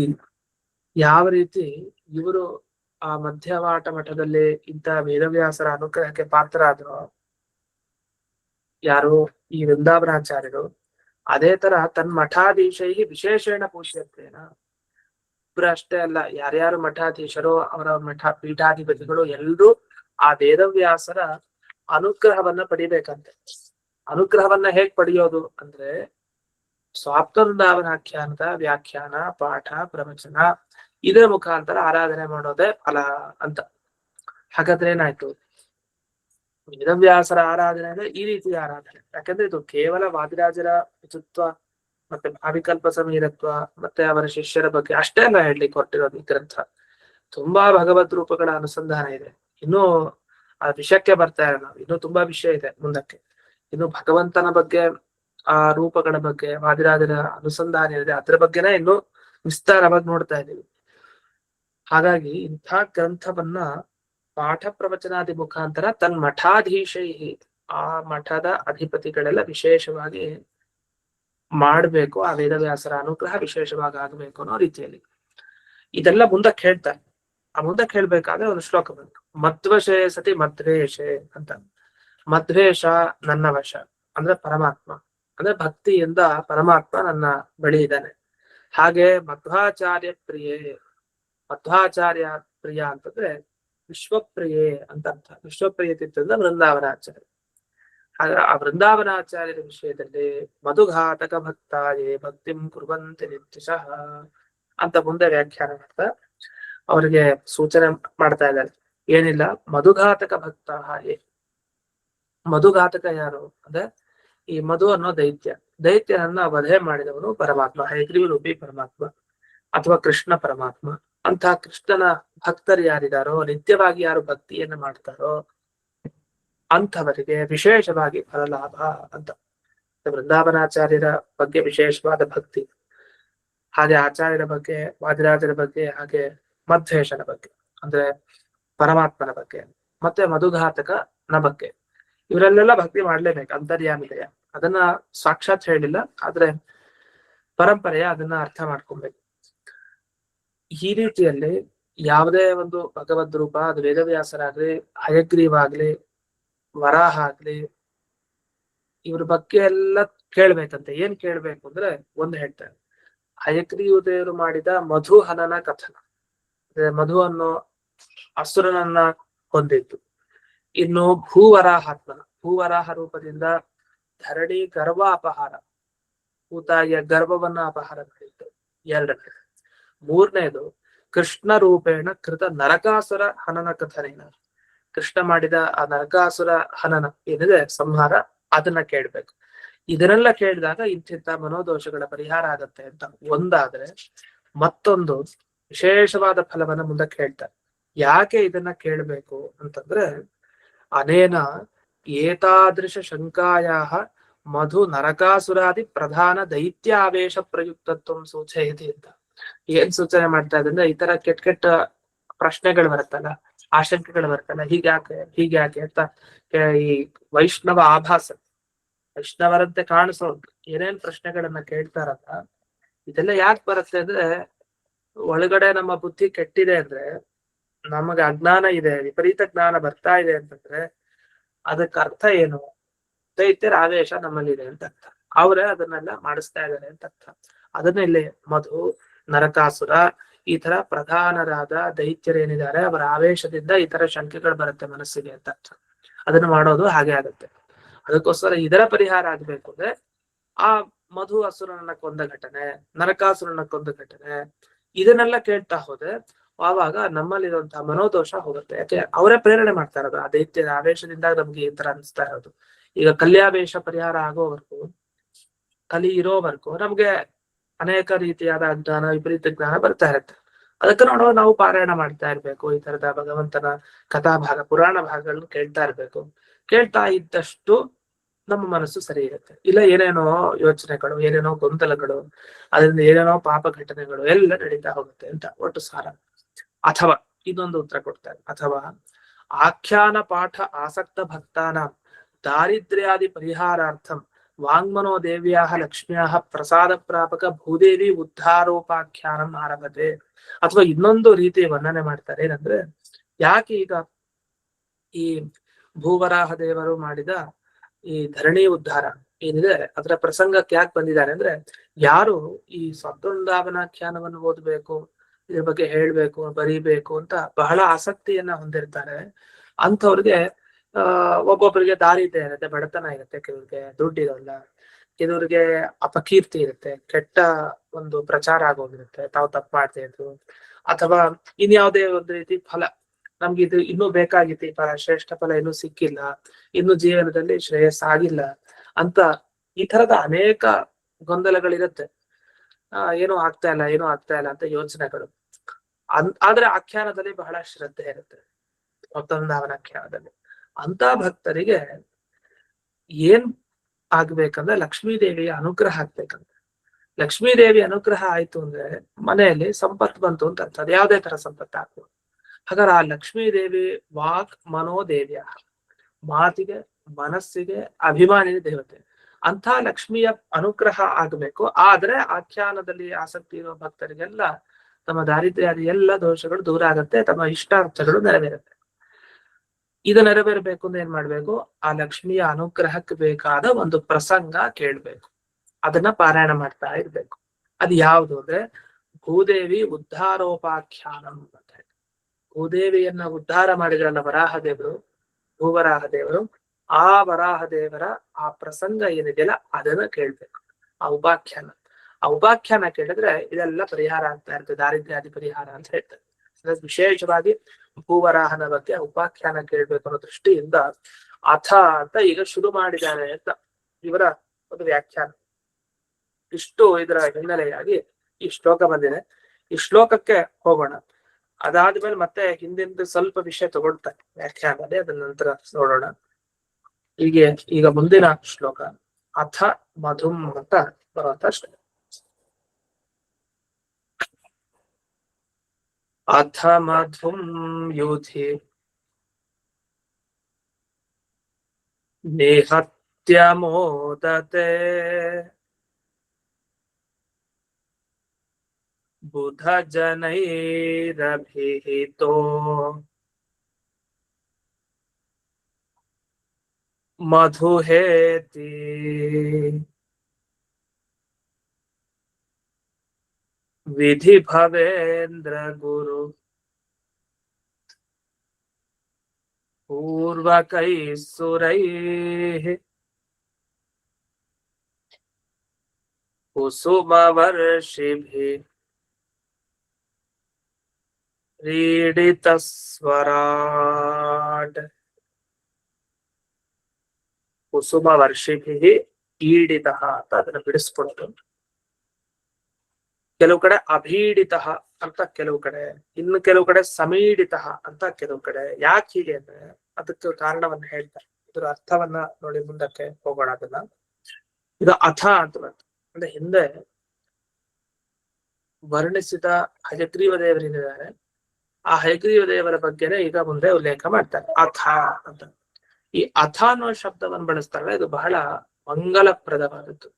ಯಾವ ರೀತಿ ಇವರು ಆ ಮಧ್ಯವಾಟ ಮಠದಲ್ಲಿ ಇಂಥ ವೇದವ್ಯಾಸರ ಅನುಗ್ರಹಕ್ಕೆ ಪಾತ್ರ ಆದ್ರು ಯಾರು, ಈ ವೃಂದಾವನಾಚಾರ್ಯರು, ಅದೇ ತರ ತನ್ನ ಮಠಾಧೀಶೈ ವಿಶೇಷಣ ಪೂಜ್ಯತ್ವೇನ. ಇಬ್ರು ಅಷ್ಟೇ ಅಲ್ಲ, ಯಾರ್ಯಾರು ಮಠಾಧೀಶರು, ಅವರ ಮಠ ಪೀಠಾಧಿಪತಿಗಳು ಎಲ್ಲರೂ ಆ ವೇದವ್ಯಾಸರ ಅನುಗ್ರಹವನ್ನ ಪಡಿಬೇಕಂತೆ. ಅನುಗ್ರಹವನ್ನ ಹೇಗ್ ಪಡೆಯೋದು ಅಂದ್ರೆ ಸ್ವಾಪ್ತವೃಂದಾವನಾಖ್ಯಾನದ ವ್ಯಾಖ್ಯಾನ, ಪಾಠ, ಪ್ರವಚನ ಇದರ ಮುಖಾಂತರ ಆರಾಧನೆ ಮಾಡೋದೇ ಫಲ ಅಂತ. ಹಾಗಾದ್ರೆ ಏನಾಯ್ತು, ವೇದವ್ಯಾಸರ ಆರಾಧನೆ ಅಂದ್ರೆ ಈ ರೀತಿಯ ಆರಾಧನೆ. ಯಾಕಂದ್ರೆ ಇದು ಕೇವಲ ವಾದಿರಾಜರ ಪಿತೃತ್ವ ಮತ್ತೆ ಭಾವಿಕಲ್ಪ ಸಮೀರತ್ವ ಮತ್ತೆ ಅವರ ಶಿಷ್ಯರ ಬಗ್ಗೆ ಅಷ್ಟೇ ಅಲ್ಲ ಹೇಳ್ಲಿಕ್ಕೆ ಹೊರಟಿರೋದು ಈ ಗ್ರಂಥ. ತುಂಬಾ ಭಗವದ್ ರೂಪಗಳ ಅನುಸಂಧಾನ ಇದೆ. ಇನ್ನು ಆ ವಿಷಯಕ್ಕೆ ಬರ್ತಾ ಇಲ್ಲ ನಾವು, ಇನ್ನೂ ತುಂಬಾ ವಿಷಯ ಇದೆ ಮುಂದಕ್ಕೆ. ಇನ್ನು ಭಗವಂತನ ಬಗ್ಗೆ, ಆ ರೂಪಗಳ ಬಗ್ಗೆ, ವಾದಿರಾಜರ ಅನುಸಂಧಾನ ಇದೆ, ಅದ್ರ ಬಗ್ಗೆನೇ ಇನ್ನು ವಿಸ್ತಾರವಾಗಿ ನೋಡ್ತಾ ಇದ್ದೀವಿ. ಹಾಗಾಗಿ ಇಂಥ ಗ್ರಂಥವನ್ನ ಪಾಠ ಪ್ರವಚನಾದಿ ಮುಖಾಂತರ ತನ್ನ ಮಠಾಧೀಶೈ, ಆ ಮಠದ ಅಧಿಪತಿಗಳೆಲ್ಲ ವಿಶೇಷವಾಗಿ ಮಾಡ್ಬೇಕು, ಆ ವೇದವ್ಯಾಸರ ಅನುಗ್ರಹ ವಿಶೇಷವಾಗಿ ಆಗ್ಬೇಕು ಅನ್ನೋ ರೀತಿಯಲ್ಲಿ ಇದೆಲ್ಲ ಮುಂದಕ್ಕೆ ಹೇಳ್ತಾರೆ. ಆ ಮುಂದಕ್ಕೆ ಹೇಳ್ಬೇಕಾದ್ರೆ ಒಂದು ಶ್ಲೋಕ ಬಂತು, ಮಧ್ವಶೇ ಸತಿ ಮಧ್ವೇಶೆ ಅಂತ. ಮಧ್ವೇಷ ನನ್ನ ವಶ ಅಂದ್ರೆ ಪರಮಾತ್ಮ, ಅಂದ್ರೆ ಭಕ್ತಿಯಿಂದ ಪರಮಾತ್ಮ ನನ್ನ ಬಳಿ ಇದ್ದಾನೆ. ಹಾಗೆ ಮಧ್ವಾಚಾರ್ಯ ಪ್ರಿಯೇ, ಮಧ್ವಾಚಾರ್ಯ ಪ್ರಿಯ ಅಂತಂದ್ರೆ ವಿಶ್ವಪ್ರಿಯೇ ಅಂತ ಅರ್ಥ. ವಿಶ್ವಪ್ರಿಯ ತಿತ್ತಂದ್ರೆ ವೃಂದಾವನಾಚಾರ್ಯ. ಆ ವೃಂದಾವನಾಚಾರ್ಯರ ವಿಷಯದಲ್ಲಿ ಮಧುಘಾತಕ ಭಕ್ತಾಯೇ ಭಕ್ತಿಂ ಕುರ್ವಂತಿ ನಿತ್ಯಶಃ ಅಂತ ಮುಂದೆ ವ್ಯಾಖ್ಯಾನ ಮಾಡ್ತಾ ಅವರಿಗೆ ಸೂಚನೆ ಮಾಡ್ತಾ ಇದ್ದಾರೆ. ಏನಿಲ್ಲ, ಮಧುಘಾತಕ ಭಕ್ತ ಹಾಗೆ. ಮಧುಘಾತಕ ಯಾರು ಅಂದ್ರೆ ಈ ಮಧು ಅನ್ನೋ ದೈತ್ಯ, ದೈತ್ಯನನ್ನ ವಧೆ ಮಾಡಿದವನು ಪರಮಾತ್ಮ, ಹಯಗ್ರೀವ ರೂಪಿ ಪರಮಾತ್ಮ ಅಥವಾ ಕೃಷ್ಣ ಪರಮಾತ್ಮ. ಅಂತ ಕೃಷ್ಣನ ಭಕ್ತರು ಯಾರಿದಾರೋ, ನಿತ್ಯವಾಗಿ ಯಾರು ಭಕ್ತಿಯನ್ನು ಮಾಡ್ತಾರೋ ಅಂಥವರಿಗೆ ವಿಶೇಷವಾಗಿ ಫಲಲಾಭ ಅಂತ. ವೃಂದಾವನಾಚಾರ್ಯರ ಬಗ್ಗೆ ವಿಶೇಷವಾದ ಭಕ್ತಿ, ಹಾಗೆ ಆಚಾರ್ಯರ ಬಗ್ಗೆ, ವಾದಿರಾಜರ ಬಗ್ಗೆ, ಹಾಗೆ ಮಧ್ವೇಶನ ಬಗ್ಗೆ ಅಂದ್ರೆ ಪರಮಾತ್ಮನ ಬಗ್ಗೆ, ಮತ್ತೆ ಮಧುಘಾತಕನ ಬಗ್ಗೆ, ಇವರೆಲ್ಲೆಲ್ಲ ಭಕ್ತಿ ಮಾಡ್ಲೇಬೇಕು. ಅಂತರ್ಯಾಮಿದೆಯ ಅದನ್ನ ಸಾಕ್ಷಾತ್ ಹೇಳಿಲ್ಲ, ಆದ್ರೆ ಪರಂಪರೆಯ ಅದನ್ನ ಅರ್ಥ ಮಾಡ್ಕೊಬೇಕು. ಈ ರೀತಿಯಲ್ಲಿ ಯಾವುದೇ ಒಂದು ಭಗವದ್ ರೂಪ, ಅದು ವೇದವ್ಯಾಸರಾಗ್ಲಿ, ಹಯಗ್ರೀವ ಆಗ್ಲಿ, ವರಾಹ ಆಗ್ಲಿ, ಇವ್ರ ಬಗ್ಗೆ ಎಲ್ಲ ಕೇಳ್ಬೇಕಂತೆ. ಏನ್ ಕೇಳ್ಬೇಕು ಅಂದ್ರೆ ಒಂದು ಹೇಳ್ತಾರೆ, ಹಯಗ್ರೀವ ದೇವರು ಮಾಡಿದ ಮಧು ಹನನ ಕಥನ, ಮಧು ಅನ್ನೋ ಅಸುರನನ್ನ ಹೊಂದಿತ್ತು. ಇನ್ನು ಭೂವರಾಹಾತ್ಮನ, ಭೂವರಾಹ ರೂಪದಿಂದ ಧರಣಿ ಗರ್ವ ಅಪಹಾರ, ಭೂತಾಯಿಯ ಗರ್ಭವನ್ನ ಅಪಹಾರ ಮಾಡಿತ್ತು. ಎರಡನೇ. ಮೂರನೇದು ಕೃಷ್ಣ ರೂಪೇಣ ಕೃತ ನರಕಾಸುರ ಹನನ ಕಥನೇನ, ಕೃಷ್ಣ ಮಾಡಿದ ಆ ನರಕಾಸುರ ಹನನ ಏನಿದೆ ಸಂಹಾರ, ಅದನ್ನ ಕೇಳ್ಬೇಕು. ಇದನ್ನೆಲ್ಲ ಕೇಳಿದಾಗ ಇಂಥ ಮನೋದೋಷಗಳ ಪರಿಹಾರ ಆಗತ್ತೆ ಅಂತ ಒಂದಾದ್ರೆ, ಮತ್ತೊಂದು ವಿಶೇಷವಾದ ಫಲವನ್ನ ಮುಂದಕ್ಕೆ ಹೇಳ್ತಾರೆ. ಯಾಕೆ ಇದನ್ನ ಕೇಳ್ಬೇಕು ಅಂತಂದ್ರೆ, ಅನೇನ ಏತಾದೃಶ ಶಂಕಾಯಾಹ ಮಧು ನರಕಾಸುರಾದಿ ಪ್ರಧಾನ ದೈತ್ಯಾವೇಶ ಪ್ರಯುಕ್ತತ್ವ ಸೂಚಯತಿ ಅಂತ. ಏನ್ ಸೂಚನೆ ಮಾಡ್ತಾ ಇದ್ರೆ ಈ ತರ ಕೆಟ್ಟ ಕೆಟ್ಟ ಪ್ರಶ್ನೆಗಳು ಬರುತ್ತಲ್ಲ, ಆಶಂಕೆಗಳು ಬರುತ್ತಲ್ಲ, ಹೀಗ್ಯಾಕೆ ಅಂತ ಈ ವೈಷ್ಣವ ಆಭಾಸ, ವೈಷ್ಣವರಂತೆ ಕಾಣಿಸೋದು ಏನೇನ್ ಪ್ರಶ್ನೆಗಳನ್ನ ಕೇಳ್ತಾರಲ್ಲ, ಇದೆಲ್ಲ ಯಾಕೆ ಬರುತ್ತೆ ಅಂದ್ರೆ ಒಳಗಡೆ ನಮ್ಮ ಬುದ್ಧಿ ಕೆಟ್ಟಿದೆ ಅಂದ್ರೆ, ನಮಗೆ ಅಜ್ಞಾನ ಇದೆ, ವಿಪರೀತ ಜ್ಞಾನ ಬರ್ತಾ ಇದೆ ಅಂತಂದ್ರೆ ಅದಕ್ಕೆ ಅರ್ಥ ಏನು? ದೈತ್ಯರ ಆವೇಶ ನಮ್ಮಲ್ಲಿದೆ ಅಂತ ಅರ್ಥ. ಅವರೇ ಅದನ್ನೆಲ್ಲ ಮಾಡಿಸ್ತಾ ಇದ್ದಾರೆ ಅಂತ ಅರ್ಥ. ಅದನ್ನ ಇಲ್ಲಿ ಮಧು, ನರಕಾಸುರ ಈ ತರ ಪ್ರಧಾನರಾದ ದೈತ್ಯರೇನಿದ್ದಾರೆ ಅವರ ಆವೇಶದಿಂದ ಈ ತರ ಶಂಕೆಗಳು ಬರುತ್ತೆ ಮನಸ್ಸಿಗೆ ಅಂತ ಅರ್ಥ. ಅದನ್ನ ಮಾಡೋದು ಹಾಗೆ ಆಗುತ್ತೆ. ಅದಕ್ಕೋಸ್ಕರ ಇದರ ಪರಿಹಾರ ಆಗ್ಬೇಕು ಅಂದ್ರೆ ಆ ಮಧು ಅಸುರನನ್ನ ಕೊಂದ ಘಟನೆ, ನರಕಾಸುರನ ಕೊಂದ ಘಟನೆ, ಇದನ್ನೆಲ್ಲ ಕೇಳ್ತಾ ಹೋದ್ರೆ ಆವಾಗ ನಮ್ಮಲ್ಲಿರುವಂತಹ ಮನೋದೋಷ ಹೋಗುತ್ತೆ. ಯಾಕೆ ಅವರೇ ಪ್ರೇರಣೆ ಮಾಡ್ತಾ ಇರೋದು, ಆ ದೈತ್ಯದ ಆವೇಶದಿಂದ ನಮ್ಗೆ ಈ ತರ ಅನಿಸ್ತಾ ಇರೋದು. ಈಗ ಕಲ್ಯಾವೇಶ ಪರಿಹಾರ ಆಗೋವರೆಗೂ, ಕಲಿ ಇರೋವರೆಗೂ ನಮ್ಗೆ ಅನೇಕ ರೀತಿಯಾದ ಅಜ್ಞಾನ, ವಿಪರೀತ ಜ್ಞಾನ ಬರ್ತಾ ಇರುತ್ತೆ. ಅದಕ್ಕೆ ನೋಡುವ ನಾವು ಪಾರಾಯಣ ಮಾಡ್ತಾ ಇರ್ಬೇಕು, ಈ ತರದ ಭಗವಂತನ ಕಥಾಭಾಗ, ಪುರಾಣ ಭಾಗಗಳನ್ನು ಕೇಳ್ತಾ ಇರ್ಬೇಕು. ಕೇಳ್ತಾ ಇದ್ದಷ್ಟು ನಮ್ಮ ಮನಸ್ಸು ಸರಿ ಇರುತ್ತೆ. ಇಲ್ಲ ಏನೇನೋ ಯೋಚನೆಗಳು, ಏನೇನೋ ಗೊಂದಲಗಳು, ಅದರಿಂದ ಏನೇನೋ ಪಾಪ ಘಟನೆಗಳು ಎಲ್ಲ ನಡೀತಾ ಹೋಗುತ್ತೆ ಅಂತ ಒಟ್ಟು ಸಾರ. ಅಥವಾ ಇನ್ನೊಂದು ಉತ್ತರ ಕೊಡ್ತಾರೆ, ಅಥವಾ ಆಖ್ಯಾನ ಪಾಠ ಆಸಕ್ತ ಭಕ್ತಾನ ದಾರಿದ್ರ್ಯಾದಿ ಪರಿಹಾರಾರ್ಥಂ ವಾಂಗ್ಮನೋ ದೇವ್ಯಾ ಲಕ್ಷ್ಮ್ಯಾ ಪ್ರಸಾದ ಪ್ರಾಪಕ ಭೂದೇವಿ ಉದ್ಧಾರೋಪಾಖ್ಯಾನಂ ಆರಂಭತೆ. ಅಥವಾ ಇನ್ನೊಂದು ರೀತಿ ವರ್ಣನೆ ಮಾಡ್ತಾರೆ, ಏನಂದ್ರೆ ಯಾಕೆ ಈಗ ಈ ಭೂವರಾಹ ದೇವರು ಮಾಡಿದ ಈ ಧರಣಿ ಉದ್ಧಾರ ಏನಿದೆ ಅದರ ಪ್ರಸಂಗಕ್ಕೆ ಯಾಕೆ ಬಂದಿದ್ದಾರೆ ಅಂದ್ರೆ, ಯಾರು ಈ ಸದ್ವೃಂದಾವನಾಖ್ಯಾನವನ್ನು ಓದಬೇಕು, ಇದ್ರ ಬಗ್ಗೆ ಹೇಳ್ಬೇಕು, ಬರೀಬೇಕು ಅಂತ ಬಹಳ ಆಸಕ್ತಿಯನ್ನ ಹೊಂದಿರ್ತಾರೆ, ಅಂಥವ್ರಿಗೆ ಒಬ್ಬೊಬ್ಬರಿಗೆ ದಾರಿದ್ರ್ಯ ಇರುತ್ತೆ, ಬಡತನ ಇರುತ್ತೆ, ಕೆಲವ್ರಿಗೆ ದುಡ್ಡಿರಲ್ಲ, ಕೆಲವ್ರಿಗೆ ಅಪಕೀರ್ತಿ ಇರುತ್ತೆ, ಕೆಟ್ಟ ಒಂದು ಪ್ರಚಾರ ಆಗೋಗಿರುತ್ತೆ, ತಾವು ತಪ್ಪು ಮಾಡ್ತಾ ಇದ್ರು, ಅಥವಾ ಇನ್ಯಾವುದೇ ಒಂದು ರೀತಿ ಫಲ, ನಮ್ಗೆ ಇದು ಇನ್ನೂ ಬೇಕಾಗಿತ್ತು, ಈ ಫಲ ಶ್ರೇಷ್ಠ ಫಲ ಇನ್ನೂ ಸಿಕ್ಕಿಲ್ಲ, ಇನ್ನು ಜೀವನದಲ್ಲಿ ಶ್ರೇಯಸ್ಸಾಗಿಲ್ಲ ಅಂತ ಈ ತರದ ಅನೇಕ ಗೊಂದಲಗಳಿರುತ್ತೆ. ಏನೂ ಆಗ್ತಾ ಇಲ್ಲ ಅಂತ ಯೋಚನೆಗಳು. ಆದ್ರೆ ಆಖ್ಯಾನದಲ್ಲಿ ಬಹಳ ಶ್ರದ್ಧೆ ಇರುತ್ತೆ, ವೃಂದಾವನಾಖ್ಯಾನದಲ್ಲಿ. ಅಂತ ಭಕ್ತರಿಗೆ ಏನ್ ಆಗ್ಬೇಕಂದ್ರೆ ಲಕ್ಷ್ಮೀದೇವಿಯ ಅನುಗ್ರಹ ಆಗ್ಬೇಕಂದ್ರೆ. ಲಕ್ಷ್ಮೀದೇವಿ ಅನುಗ್ರಹ ಆಯ್ತು ಅಂದ್ರೆ ಮನೆಯಲ್ಲಿ ಸಂಪತ್ತು ಬಂತು ಅಂತ ಅರ್ಥ. ಅದು ಯಾವುದೇ ತರ ಸಂಪತ್ತು ಆಗ್ಬೋದು. ಹಾಗಾದ್ರೆ ಆ ಲಕ್ಷ್ಮೀದೇವಿ ವಾಕ್ ಮನೋದೇವಿಯ, ಮಾತಿಗೆ ಮನಸ್ಸಿಗೆ ಅಭಿಮಾನಿ ದೇವತೆ, ಅಂತ ಲಕ್ಷ್ಮಿಯ ಅನುಗ್ರಹ ಆಗ್ಬೇಕು. ಆದ್ರೆ ಆಖ್ಯಾನದಲ್ಲಿ ಆಸಕ್ತಿ ಇರುವ ಭಕ್ತರಿಗೆಲ್ಲ ತಮ್ಮ ದಾರಿದ್ರ್ಯಾದಿ ಎಲ್ಲ ದೋಷಗಳು ದೂರ ಆಗುತ್ತೆ, ತಮ್ಮ ಇಷ್ಟಾರ್ಥಗಳು ನೆರವೇರುತ್ತೆ. ಇದು ನೆರವೇರ್ಬೇಕು ಅಂದ್ರೆ ಏನ್ ಮಾಡ್ಬೇಕು? ಆ ಲಕ್ಷ್ಮಿಯ ಅನುಗ್ರಹಕ್ಕೆ ಬೇಕಾದ ಒಂದು ಪ್ರಸಂಗ ಕೇಳ್ಬೇಕು, ಅದನ್ನ ಪಾರಾಯಣ ಮಾಡ್ತಾ ಇರ್ಬೇಕು. ಅದು ಯಾವುದು ಅಂದ್ರೆ ಭೂದೇವಿ ಉದ್ಧಾರೋಪಾಖ್ಯಾನಂ ಅಂತ ಹೇಳಿ. ಭೂದೇವಿಯನ್ನ ಉದ್ಧಾರ ಮಾಡಿದ್ರಲ್ಲ ವರಾಹ ದೇವರು, ಭೂವರಾಹ ದೇವರು, ಆ ವರಾಹ ದೇವರ ಆ ಪ್ರಸಂಗ ಏನಿದೆಯಲ್ಲ ಅದನ್ನ ಕೇಳ್ಬೇಕು, ಆ ಉಪಾಖ್ಯಾನ ಕೇಳಿದ್ರೆ ಇದೆಲ್ಲ ಪರಿಹಾರ ಆಗ್ತಾ ಇರ್ತದೆ, ದಾರಿದ್ರ್ಯಾದಿ ಪರಿಹಾರ ಅಂತ ಹೇಳ್ತಾರೆ. ವಿಶೇಷವಾಗಿ ಭೂವರಾಹನ ಬಗ್ಗೆ ಉಪಾಖ್ಯಾನ ಕೇಳ್ಬೇಕು ಅನ್ನೋ ದೃಷ್ಟಿಯಿಂದ ಅಥ ಅಂತ ಈಗ ಶುರು ಮಾಡಿದ್ದಾರೆ ಅಂತ ಇವರ ಒಂದು ವ್ಯಾಖ್ಯಾನ. ಇಷ್ಟು ಇದರ ಹಿನ್ನೆಲೆಯಾಗಿ ಈ ಶ್ಲೋಕ ಬಂದಿದೆ. ಈ ಶ್ಲೋಕಕ್ಕೆ ಹೋಗೋಣ. ಅದಾದ್ಮೇಲೆ ಮತ್ತೆ ಹಿಂದಿಂದ ಸ್ವಲ್ಪ ವಿಷಯ ತಗೊಳ್ತಾರೆ ವ್ಯಾಖ್ಯಾನದಲ್ಲಿ, ಅದನ್ನ ನಂತರ ನೋಡೋಣ. ಈಗ ಮುಂದಿನ ಶ್ಲೋಕ ಅಥ ಮಧುಂ ಅಂತ ಬರುವಂತ ಶ್ಲೋಕ. ಅಥ ಮಧುಂ ಯುಧಿ ನಿಹತ್ಯಮೋದತೆ ಬುಧ ಜನೈರಭಿಹಿತೋ ಮಧುಹೇತಿ ವಿಧಿ ಭವೇಂದ್ರ ಗುರು ಪೂರ್ವಕೈ ಸುರೈಃ ಕುಸುಮವರ್ಷಿಭಿಃ ಕ್ರೀಡಿತಸ್ವರಾಟ್. ಕುಸುಮವರ್ಷಿಭಿಃ ಈಡಿತಃ ಅಂತ ಅದನ್ನ ಬಿಡಿಸ್ಕೊಡೋದು. ಕೆಲವು ಕಡೆ ಅಭೀಡಿತಃ ಅಂತ, ಕೆಲವು ಕಡೆ ಇನ್ನು ಕೆಲವು ಕಡೆ ಸಮೀಡಿತಃ ಅಂತ, ಕೆಲವು ಕಡೆ. ಯಾಕೆ ಹೀಗೆ ಅಂದ್ರೆ ಅದಕ್ಕೆ ಕಾರಣವನ್ನು ಹೇಳ್ತಾರೆ. ಇದರ ಅರ್ಥವನ್ನ ನೋಡಿ ಮುಂದಕ್ಕೆ ಹೋಗೋಣ. ಅದನ್ನ ಇದು ಅಥ ಅಂತ ಬಂತು ಅಂದ್ರೆ ಹಿಂದೆ ವರ್ಣಿಸಿದ ಹಯಗ್ರೀವ ದೇವರಿದ್ದಾರೆ, ಆ ಹಯಗ್ರೀವ ದೇವರ ಬಗ್ಗೆನೇ ಈಗ ಮುಂದೆ ಉಲ್ಲೇಖ ಮಾಡ್ತಾರೆ ಅಥ ಅಂತ. ಈ ಅಥ ಅನ್ನೋ ಶಬ್ದವನ್ನು ಬಳಸ್ತಾರಲ್ಲ, ಇದು ಬಹಳ ಮಂಗಲಪ್ರದವಾದದ್ದು.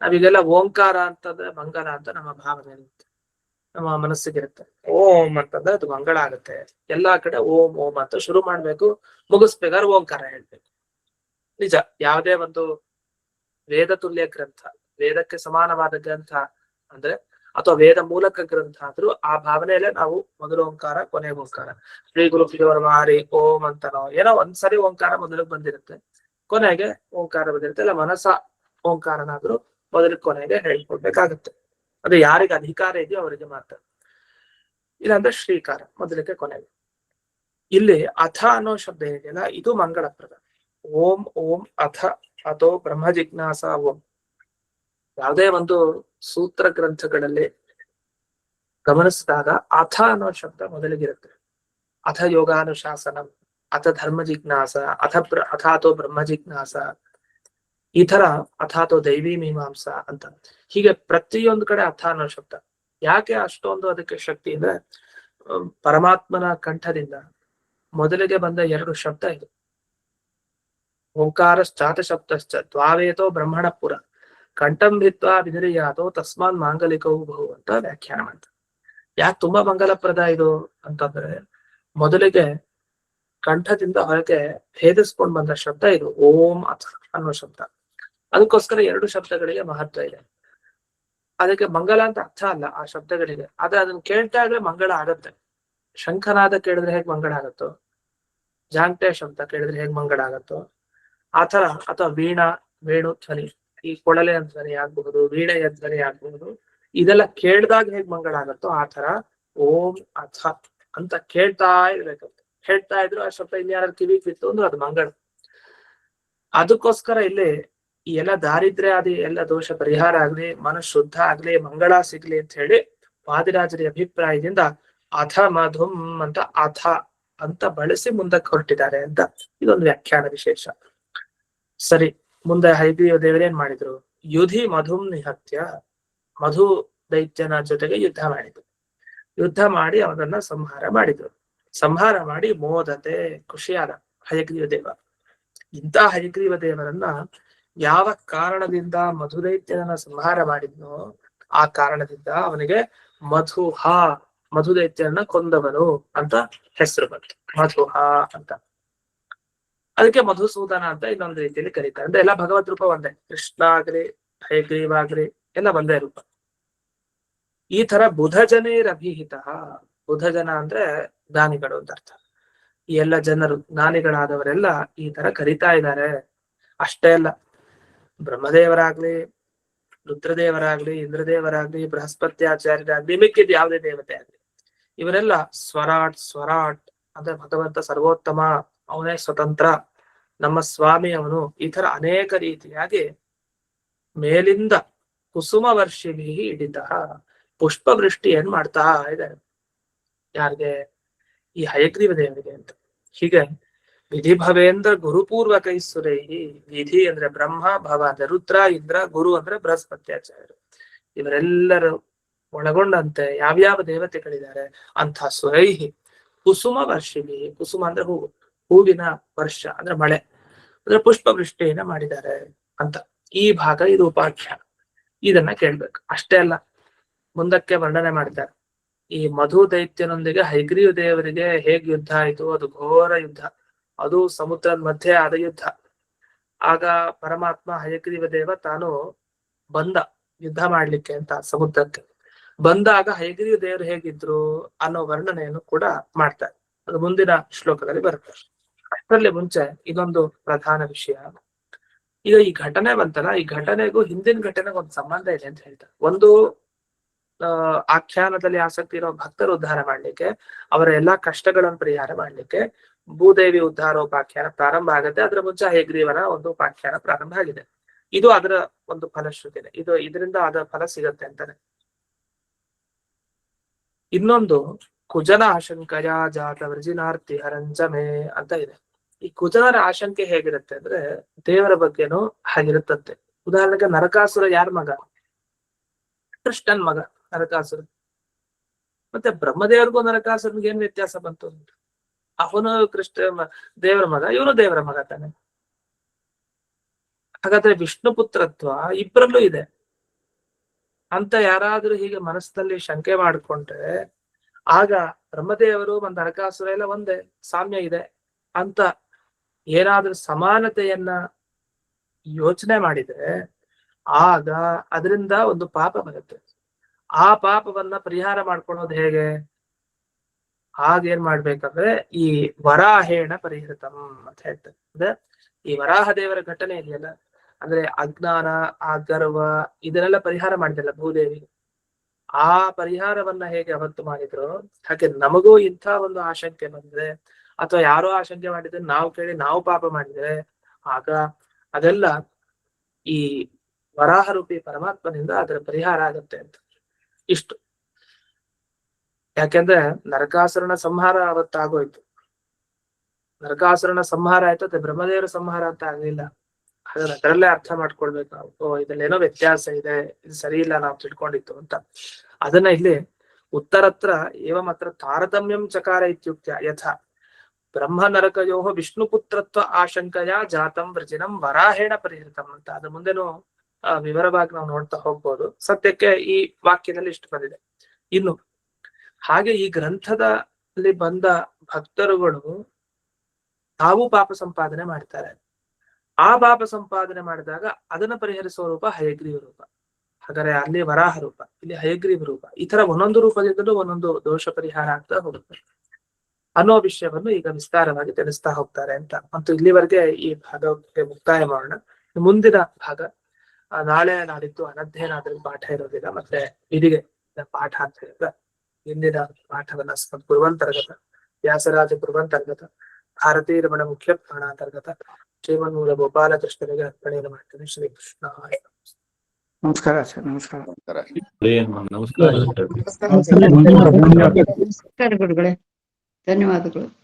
ನಾವೀಗೆಲ್ಲ ಓಂಕಾರ ಅಂತಂದ್ರೆ ಮಂಗಲ ಅಂತ ನಮ್ಮ ಭಾವನೆ ಇರುತ್ತೆ, ನಮ್ಮ ಮನಸ್ಸಿಗಿರುತ್ತೆ. ಓಂ ಅಂತಂದ್ರೆ ಅದು ಮಂಗಳ ಆಗುತ್ತೆ. ಎಲ್ಲಾ ಕಡೆ ಓಂ ಓಂ ಅಂತ ಶುರು ಮಾಡ್ಬೇಕು, ಮುಗಿಸ್ಬೇಕಾದ್ರೆ ಓಂಕಾರ ಹೇಳ್ಬೇಕು. ನಿಜ, ಯಾವುದೇ ಒಂದು ವೇದ ತುಲ್ಯ ಗ್ರಂಥ, ವೇದಕ್ಕೆ ಸಮಾನವಾದ ಗ್ರಂಥ ಅಂದ್ರೆ ಅಥವಾ ವೇದ ಮೂಲಕ ಗ್ರಂಥ ಆದ್ರೂ ಆ ಭಾವನೆಯಲ್ಲೇ ನಾವು ಮೊದಲು ಓಂಕಾರ ಕೊನೆಗೆ ಓಂಕಾರ, ಶ್ರೀ ಗುರು ಮಾರಿ ಓಂ ಅಂತನೋ ಏನೋ ಒಂದ್ಸರಿ ಓಂಕಾರ ಮೊದಲಿಗೆ ಬಂದಿರುತ್ತೆ, ಕೊನೆಗೆ ಓಂಕಾರ ಬಂದಿರುತ್ತೆ. ಇಲ್ಲ ಮನಸ ಓಂಕಾರನಾದ್ರೂ ಮೊದಲಿಗೆ ಕೊನೆಗೆ ಹೇಳ್ಕೊಡ್ಬೇಕಾಗತ್ತೆ. ಅದು ಯಾರಿಗೆ ಅಧಿಕಾರ ಇದೆಯೋ ಅವರಿಗೆ ಮಾತ್ರ. ಇಲ್ಲಾಂದ್ರೆ ಶ್ರೀಕಾರ ಮೊದಲಿಗೆ ಕೊನೆಗೆ. ಇಲ್ಲಿ ಅಥ ಅನ್ನೋ ಶಬ್ದ ಏನಿದೆಯಲ್ಲ, ಇದು ಮಂಗಳಪ್ರದ. ಓಂ ಓಂ ಅಥ ಅಥೋ ಬ್ರಹ್ಮ ಜಿಜ್ಞಾಸ ಓಂ. ಯಾವುದೇ ಒಂದು ಸೂತ್ರ ಗ್ರಂಥಗಳಲ್ಲಿ ಗಮನಿಸಿದಾಗ ಅಥ ಅನ್ನೋ ಶಬ್ದ ಮೊದಲಿಗಿರುತ್ತೆ. ಅಥ ಯೋಗಾನುಶಾಸನಂ, ಅಥ ಧರ್ಮ ಜಿಜ್ಞಾಸ, ಅಥಾತೋ ಬ್ರಹ್ಮ ಜಿಜ್ಞಾಸ, ಈ ತರ ಅಥಾತೋ ದೈವಿ ಮೀಮಾಂಸ ಅಂತ. ಹೀಗೆ ಪ್ರತಿಯೊಂದು ಕಡೆ ಅಥ ಅನ್ನೋ ಶಬ್ದ. ಯಾಕೆ ಅಷ್ಟೊಂದು ಅದಕ್ಕೆ ಶಕ್ತಿ ಅಂದ್ರೆ ಪರಮಾತ್ಮನ ಕಂಠದಿಂದ ಮೊದಲಿಗೆ ಬಂದ ಎರಡು ಶಬ್ದ ಇದು. ಓಂಕಾರ ಚಾತ ಶಬ್ದಶ್ಚ ದ್ವಾವೇತೋ ಬ್ರಹ್ಮಣ ಪುರ ಕಂಠಂ ಭಿತ್ವಾ ವಿನಿರ್ಯಾತೋ ತಸ್ಮಾನ್ ಮಾಂಗಲಿಕವು ಬಹು ಅಂತ ವ್ಯಾಖ್ಯಾನ ಮಾಡ್ತಾರೆ. ಯಾಕೆ ತುಂಬಾ ಮಂಗಲಪ್ರದ ಇದು ಅಂತಂದ್ರೆ, ಮೊದಲಿಗೆ ಕಂಠದಿಂದ ಹೊರಗೆ ಭೇದಿಸ್ಕೊಂಡ್ ಬಂದ ಶಬ್ದ ಇದು ಓಂ ಅಥ ಅನ್ನೋ ಶಬ್ದ. ಅದಕ್ಕೋಸ್ಕರ ಎರಡು ಶಬ್ದಗಳಿಗೆ ಮಹತ್ವ ಇದೆ. ಅದಕ್ಕೆ ಮಂಗಲ ಅಂತ ಅರ್ಥ ಅಲ್ಲ ಆ ಶಬ್ದಗಳಿಗೆ, ಆದ್ರೆ ಅದನ್ನ ಕೇಳ್ತಾ ಇದ್ರೆ ಮಂಗಳ ಆಗತ್ತೆ. ಶಂಖನಾದ ಕೇಳಿದ್ರೆ ಹೇಗ್ ಮಂಗಳ ಆಗತ್ತೋ, ಜಾಂಗ್ಟೆ ಶಬ್ದ ಕೇಳಿದ್ರೆ ಹೇಗ್ ಮಂಗಳ ಆಗತ್ತೋ ಆ ತರ, ಅಥವಾ ವೀಣಾ ವೇಣು ಧ್ವನಿ, ಈ ಕೊಳಲೆ ಧ್ವನಿ ಆಗ್ಬಹುದು, ವೀಣೆಯ ಧ್ವನಿ ಆಗ್ಬಹುದು, ಇದೆಲ್ಲ ಕೇಳ್ದಾಗ ಹೇಗ್ ಮಂಗಳ ಆಗತ್ತೋ ಆ ತರ ಓಂ ಅಥ ಅಂತ ಕೇಳ್ತಾ ಇರ್ಬೇಕಂತ. ಹೇಳ್ತಾ ಇದ್ರು ಆ ಶಬ್ದ ಇನ್ಯಾರು ಕಿವಿಗ್ ಬಿತ್ತು ಅಂದ್ರೆ ಅದು ಮಂಗಳ. ಅದಕ್ಕೋಸ್ಕರ ಇಲ್ಲಿ ಈ ಎಲ್ಲ ದಾರಿದ್ರ್ಯ ಆದಿ ಎಲ್ಲ ದೋಷ ಪರಿಹಾರ ಆಗ್ಲಿ, ಮನಃ ಶುದ್ಧ ಆಗ್ಲಿ, ಮಂಗಳ ಸಿಗ್ಲಿ ಅಂತ ಹೇಳಿ ವಾದಿರಾಜರ ಅಭಿಪ್ರಾಯದಿಂದ ಅಥ ಮಧುಂ ಅಂತ ಅಥ ಅಂತ ಬಳಸಿ ಮುಂದಕ್ಕೆ ಹೊರಟಿದ್ದಾರೆ ಅಂತ ಇದೊಂದು ವ್ಯಾಖ್ಯಾನ ವಿಶೇಷ. ಸರಿ, ಮುಂದೆ ಹಯಗ್ರೀವ ದೇವರೇನ್ ಮಾಡಿದ್ರು? ಯುಧಿ ಮಧುಂ ನಿಹತ್ಯ, ಮಧು ದೈತ್ಯನ ಜೊತೆಗೆ ಯುದ್ಧ ಮಾಡಿದ್ರು. ಯುದ್ಧ ಮಾಡಿ ಅವನನ್ನ ಸಂಹಾರ ಮಾಡಿದ್ರು. ಸಂಹಾರ ಮಾಡಿ ಮೋದತೆ ಖುಷಿಯಾದ ಹಯಗ್ರೀವ ದೇವ. ಇಂಥ ಹಯಗ್ರೀವ ದೇವರನ್ನ ಯಾವ ಕಾರಣದಿಂದ ಮಧುದೈತ್ಯನ ಸಂಹಾರ ಮಾಡಿದ್ನೋ ಆ ಕಾರಣದಿಂದ ಅವನಿಗೆ ಮಧುಹ, ಮಧುದೈತ್ಯನ ಕೊಂದವನು ಅಂತ ಹೆಸರು ಬಂತು, ಮಧುಹ ಅಂತ. ಅದಕ್ಕೆ ಮಧುಸೂದನ ಅಂತ ಇನ್ನೊಂದು ರೀತಿಯಲ್ಲಿ ಕರೀತಾರೆ. ಅಂದ್ರೆ ಎಲ್ಲ ಭಗವದ್ ರೂಪ ಒಂದೇ, ಕೃಷ್ಣ ಆಗ್ಲಿ ಹಯಗ್ರೀವ ಆಗ್ಲಿ ಎಲ್ಲ ಒಂದೇ ರೂಪ. ಈ ತರ ಬುಧಜನೇರಭಿಹಿತ, ಬುಧಜನ ಅಂದ್ರೆ ಜ್ಞಾನಿಗಳು ಅಂತ ಅರ್ಥ. ಈ ಎಲ್ಲ ಜನರು ಜ್ಞಾನಿಗಳಾದವರೆಲ್ಲ ಈ ತರ ಕರೀತಾ ಇದ್ದಾರೆ. ಅಷ್ಟೇ ಅಲ್ಲ, ಬ್ರಹ್ಮದೇವರಾಗ್ಲಿ, ರುದ್ರದೇವರಾಗ್ಲಿ, ಇಂದ್ರದೇವರಾಗ್ಲಿ, ಬೃಹಸ್ಪತ್ಯಾಚಾರ್ಯರಾಗ್ಲಿ, ಮಿಕ್ಕಿದ ಯಾವುದೇ ದೇವತೆ ಆಗ್ಲಿ, ಇವರೆಲ್ಲ ಸ್ವರಾಟ್ ಸ್ವರಾಟ್ ಅಂದ್ರೆ ಭಗವಂತ ಸರ್ವೋತ್ತಮ, ಅವನೇ ಸ್ವತಂತ್ರ, ನಮ್ಮ ಸ್ವಾಮಿ ಅವನು, ಈ ತರ ಅನೇಕ ರೀತಿಯಾಗಿ ಮೇಲಿಂದ ಕುಸುಮ ವರ್ಷಿಭಿ ಹಿಡಿತ ಪುಷ್ಪವೃಷ್ಟಿಯನ್ನು ಮಾಡ್ತಾ ಇದ್ದಾರೆ. ಯಾರಿಗೆ? ಈ ಹಯಗ್ರೀವ ದೇವರಿಗೆ ಅಂತ. ಹೀಗೆ ವಿಧಿ ಭವೇಂದ್ರ ಗುರುಪೂರ್ವಕೈಸುರೈ, ವಿಧಿ ಅಂದ್ರೆ ಬ್ರಹ್ಮ, ಭವ ಅಂದ್ರೆ ರುದ್ರ, ಇಂದ್ರ, ಗುರು ಅಂದ್ರೆ ಬೃಹಸ್ಪತ್ಯಾಚಾರ್ಯರು, ಇವರೆಲ್ಲರೂ ಒಳಗೊಂಡಂತೆ ಯಾವ್ಯಾವ ದೇವತೆಗಳಿದ್ದಾರೆ ಅಂಥ ಸುರೈಹಿ ಕುಸುಮ ವರ್ಷಿಭಿ, ಕುಸುಮ ಅಂದ್ರೆ ಹೂವು, ಹೂವಿನ ವರ್ಷ ಅಂದ್ರೆ ಮಳೆ, ಅಂದ್ರೆ ಪುಷ್ಪವೃಷ್ಟಿಯನ್ನ ಮಾಡಿದ್ದಾರೆ ಅಂತ. ಈ ಭಾಗ ಇದು ಉಪಾಖ್ಯಾನ, ಇದನ್ನ ಕೇಳ್ಬೇಕು. ಅಷ್ಟೇ ಅಲ್ಲ, ಮುಂದಕ್ಕೆ ವರ್ಣನೆ ಮಾಡ್ತಾರೆ. ಈ ಮಧು ದೈತ್ಯನೊಂದಿಗೆ ಹಯಗ್ರೀವ ದೇವರಿಗೆ ಹೇಗ್ ಯುದ್ಧ ಆಯ್ತು, ಅದು ಘೋರ ಯುದ್ಧ, ಅದು ಸಮುದ್ರದ ಮಧ್ಯೆ ಆದ ಯುದ್ಧ. ಆಗ ಪರಮಾತ್ಮ ಹಯಗ್ರೀವ ದೇವ ತಾನು ಬಂದ ಯುದ್ಧ ಮಾಡ್ಲಿಕ್ಕೆ ಅಂತ ಸಮುದ್ರಕ್ಕೆ ಬಂದಾಗ ಹಯಗ್ರೀವ ದೇವರು ಹೇಗಿದ್ರು ಅನ್ನೋ ವರ್ಣನೆಯನ್ನು ಕೂಡ ಮಾಡ್ತಾರೆ. ಅದು ಮುಂದಿನ ಶ್ಲೋಕದಲ್ಲಿ ಬರುತ್ತೆ. ಅಷ್ಟರಲ್ಲಿ ಮುಂಚೆ ಇದೊಂದು ಪ್ರಧಾನ ವಿಷಯ. ಈಗ ಈ ಘಟನೆ ಬಂತಲ್ಲ, ಈ ಘಟನೆಗೂ ಹಿಂದಿನ ಘಟನೆಗೂ ಒಂದು ಸಂಬಂಧ ಇದೆ ಅಂತ ಹೇಳ್ತಾರೆ. ಒಂದು ಆಖ್ಯಾನದಲ್ಲಿ ಆಸಕ್ತಿ ಇರೋ ಭಕ್ತರು ಉದ್ಧಾರ ಮಾಡ್ಲಿಕ್ಕೆ, ಅವರ ಎಲ್ಲಾ ಕಷ್ಟಗಳನ್ನು ಪರಿಹಾರ ಮಾಡ್ಲಿಕ್ಕೆ ಭೂದೇವಿ ಉದ್ಧಾರೋಪಾಖ್ಯಾನ ಪ್ರಾರಂಭ ಆಗುತ್ತೆ. ಅದರ ಮುಂಚೆ ಹಯಗ್ರೀವನ ಒಂದು ಉಪಾಖ್ಯಾನ ಪ್ರಾರಂಭ ಆಗಿದೆ. ಇದು ಅದರ ಒಂದು ಫಲಶ್ರುತಿದೆ, ಇದರಿಂದ ಅದರ ಫಲ ಸಿಗತ್ತೆ ಅಂತಾನೆ. ಇನ್ನೊಂದು ಕುಜನ ಆಶಂಕಯ ಜಾತ ವೃಜಿನಾರ್ತಿ ಹರಂಜಮೆ ಅಂತ ಇದೆ. ಈ ಕುಜನರ ಆಶಂಕೆ ಹೇಗಿರುತ್ತೆ ಅಂದ್ರೆ ದೇವರ ಬಗ್ಗೆನೂ ಹಾಗಿರುತ್ತಂತೆ. ಉದಾಹರಣೆಗೆ ನರಕಾಸುರ ಯಾರ ಮಗ? ಕೃಷ್ಣನ್ ಮಗ ನರಕಾಸುರ. ಮತ್ತೆ ಬ್ರಹ್ಮದೇವರಿಗೂ ನರಕಾಸುರನಿಗೆ ಏನ್ ವ್ಯತ್ಯಾಸ ಬಂತು? ಅವನು ದೇವರ ಮಗ, ಇವನು ದೇವರ ಮಗ ತಾನೆ. ಹಾಗಾದ್ರೆ ವಿಷ್ಣು ಪುತ್ರತ್ವ ಇಬ್ಬರಲ್ಲೂ ಇದೆ ಅಂತ ಯಾರಾದ್ರೂ ಹೀಗೆ ಮನಸ್ಸಿನಲ್ಲಿ ಶಂಕೆ ಮಾಡಿಕೊಂಡ್ರೆ ಆಗ ಬ್ರಹ್ಮದೇವರು ಒಂದು ನರಕಾಸುರ ಎಲ್ಲ ಒಂದೇ, ಸಾಮ್ಯ ಇದೆ ಅಂತ ಏನಾದ್ರೂ ಸಮಾನತೆಯನ್ನ ಯೋಚನೆ ಮಾಡಿದ್ರೆ ಆಗ ಅದರಿಂದ ಒಂದು ಪಾಪ ಬರುತ್ತೆ. ಆ ಪಾಪವನ್ನ ಪರಿಹಾರ ಮಾಡ್ಕೊಳ್ಳೋದು ಹೇಗೆ? ಹಾಗೇನ್ ಮಾಡ್ಬೇಕಂದ್ರೆ ಈ ವರಾಹೇಣ ಪರಿಹೃತಂ ಅಂತ ಹೇಳ್ತಾರೆ. ಅಂದ್ರೆ ಈ ವರಾಹ ದೇವರ ಘಟನೆ ಇದೆಯಲ್ಲ, ಅಂದ್ರೆ ಅಜ್ಞಾನ, ಆ ಗರ್ವ ಇದನ್ನೆಲ್ಲ ಪರಿಹಾರ ಮಾಡಿದಲ್ಲ ಭೂದೇವಿ, ಆ ಪರಿಹಾರವನ್ನ ಹೇಗೆ ಅವತ್ತು ಮಾಡಿದ್ರು ಹಾಗೆ ನಮಗೂ ಇಂಥ ಒಂದು ಆಶಂಕೆ ಬಂದ್ರೆ ಅಥವಾ ಯಾರೋ ಆಶಂಕೆ ಮಾಡಿದ್ರೆ ನಾವು ಕೇಳಿ ನಾವು ಪಾಪ ಮಾಡಿದ್ರೆ ಆಗ ಅದೆಲ್ಲ ಈ ವರಾಹ ರೂಪಿ ಪರಮಾತ್ಮನಿಂದ ಅದರ ಪರಿಹಾರ ಆಗುತ್ತೆ ಅಂತ. ಇಷ್ಟು. ಯಾಕೆಂದ್ರೆ ನರಕಾಸುರನ ಸಂಹಾರ ಅವತ್ತಾಗೋಯ್ತು. ನರಕಾಸುರನ ಸಂಹಾರ ಆಯ್ತು, ಅದೇ ಬ್ರಹ್ಮದೇವರ ಸಂಹಾರ ಅಂತ ಆಗ್ಲಿಲ್ಲ. ಹಾಗಾದ್ರೆ ಅದರಲ್ಲೇ ಅರ್ಥ ಮಾಡ್ಕೊಳ್ಬೇಕು ನಾವು, ಇದ್ರಲ್ಲೇನೋ ವ್ಯತ್ಯಾಸ ಇದೆ, ಇದು ಸರಿ ಇಲ್ಲ ನಾವು ತಿಳ್ಕೊಂಡಿತ್ತು ಅಂತ. ಅದನ್ನ ಇಲ್ಲಿ ಉತ್ತರತ್ರ ಏವಮತ್ರ ತಾರತಮ್ಯಂ ಚಕಾರ ಇತ್ಯುಕ್ತ ಯಥಾ ಬ್ರಹ್ಮ ನರಕಯೋ ವಿಷ್ಣು ಪುತ್ರತ್ವ ಆಶಂಕಯ ಜಾತಂ ವೃಜಿನಂ ವರಾಹೇಣ ಪರಿಹೃತಂ ಅಂತ. ಅದ್ರ ಮುಂದೆನೂ ವಿವರವಾಗಿ ನಾವು ನೋಡ್ತಾ ಹೋಗ್ಬೋದು. ಸದ್ಯಕ್ಕೆ ಈ ವಾಕ್ಯದಲ್ಲಿ ಇಷ್ಟು ಬಂದಿದೆ. ಇನ್ನು ಹಾಗೆ ಈ ಗ್ರಂಥದಲ್ಲಿ ಬಂದ ಭಕ್ತರುಗಳು ತಾವು ಪಾಪ ಸಂಪಾದನೆ ಮಾಡ್ತಾರೆ. ಆ ಪಾಪ ಸಂಪಾದನೆ ಮಾಡಿದಾಗ ಅದನ್ನ ಪರಿಹರಿಸುವ ರೂಪ ಹಯಗ್ರೀವ ರೂಪ. ಹಾಗಾದ್ರೆ ಅಲ್ಲಿ ವರಾಹ ರೂಪ, ಇಲ್ಲಿ ಹಯಗ್ರೀವ ರೂಪ. ಈ ತರ ಒಂದೊಂದು ರೂಪದಿಂದಲೂ ಒಂದೊಂದು ದೋಷ ಪರಿಹಾರ ಆಗ್ತಾ ಹೋಗುತ್ತೆ ಅನ್ನೋ ವಿಷಯವನ್ನು ಈಗ ವಿಸ್ತಾರವಾಗಿ ತಿಳಿಸ್ತಾ ಹೋಗ್ತಾರೆ ಅಂತ. ಮತ್ತು ಇಲ್ಲಿವರೆಗೆ ಈ ಭಾಗಕ್ಕೆ ಮುಕ್ತಾಯ ಮಾಡೋಣ. ಮುಂದಿನ ಭಾಗ ನಾಳೆ ನಾಡಿದ್ದು ಅನಧ್ಯಯನಾದ್ರಲ್ಲಿ ಪಾಠ ಇರೋದಿಲ್ಲ, ಮತ್ತೆ ಇದಿಗೆ ಪಾಠ ಅಂತ ಹೇಳಿದ್ರೆ ಇಂದಿನ ಪಾಠವನ್ನ ಕುರುವಂತರ್ಗತ ವ್ಯಾಸರಾಜ ಕುರುವಂತರ್ಗತ ಭಾರತೀ ರಮಣ ಮುಖ್ಯ ಪ್ರಾಣಾಂತರ್ಗತ ಶ್ರೀಮನ್ಮೂಲ ಗೋಪಾಲಕೃಷ್ಣನಿಗೆ ಅರ್ಪಣೆಯನ್ನು ಮಾಡ್ತೇನೆ. ಶ್ರೀಕೃಷ್ಣ. ನಮಸ್ಕಾರ ಸರ್. ನಮಸ್ಕಾರ. ನಮಸ್ಕಾರ. ನಮಸ್ಕಾರ ಗುರುಗಳೇ, ಧನ್ಯವಾದಗಳು.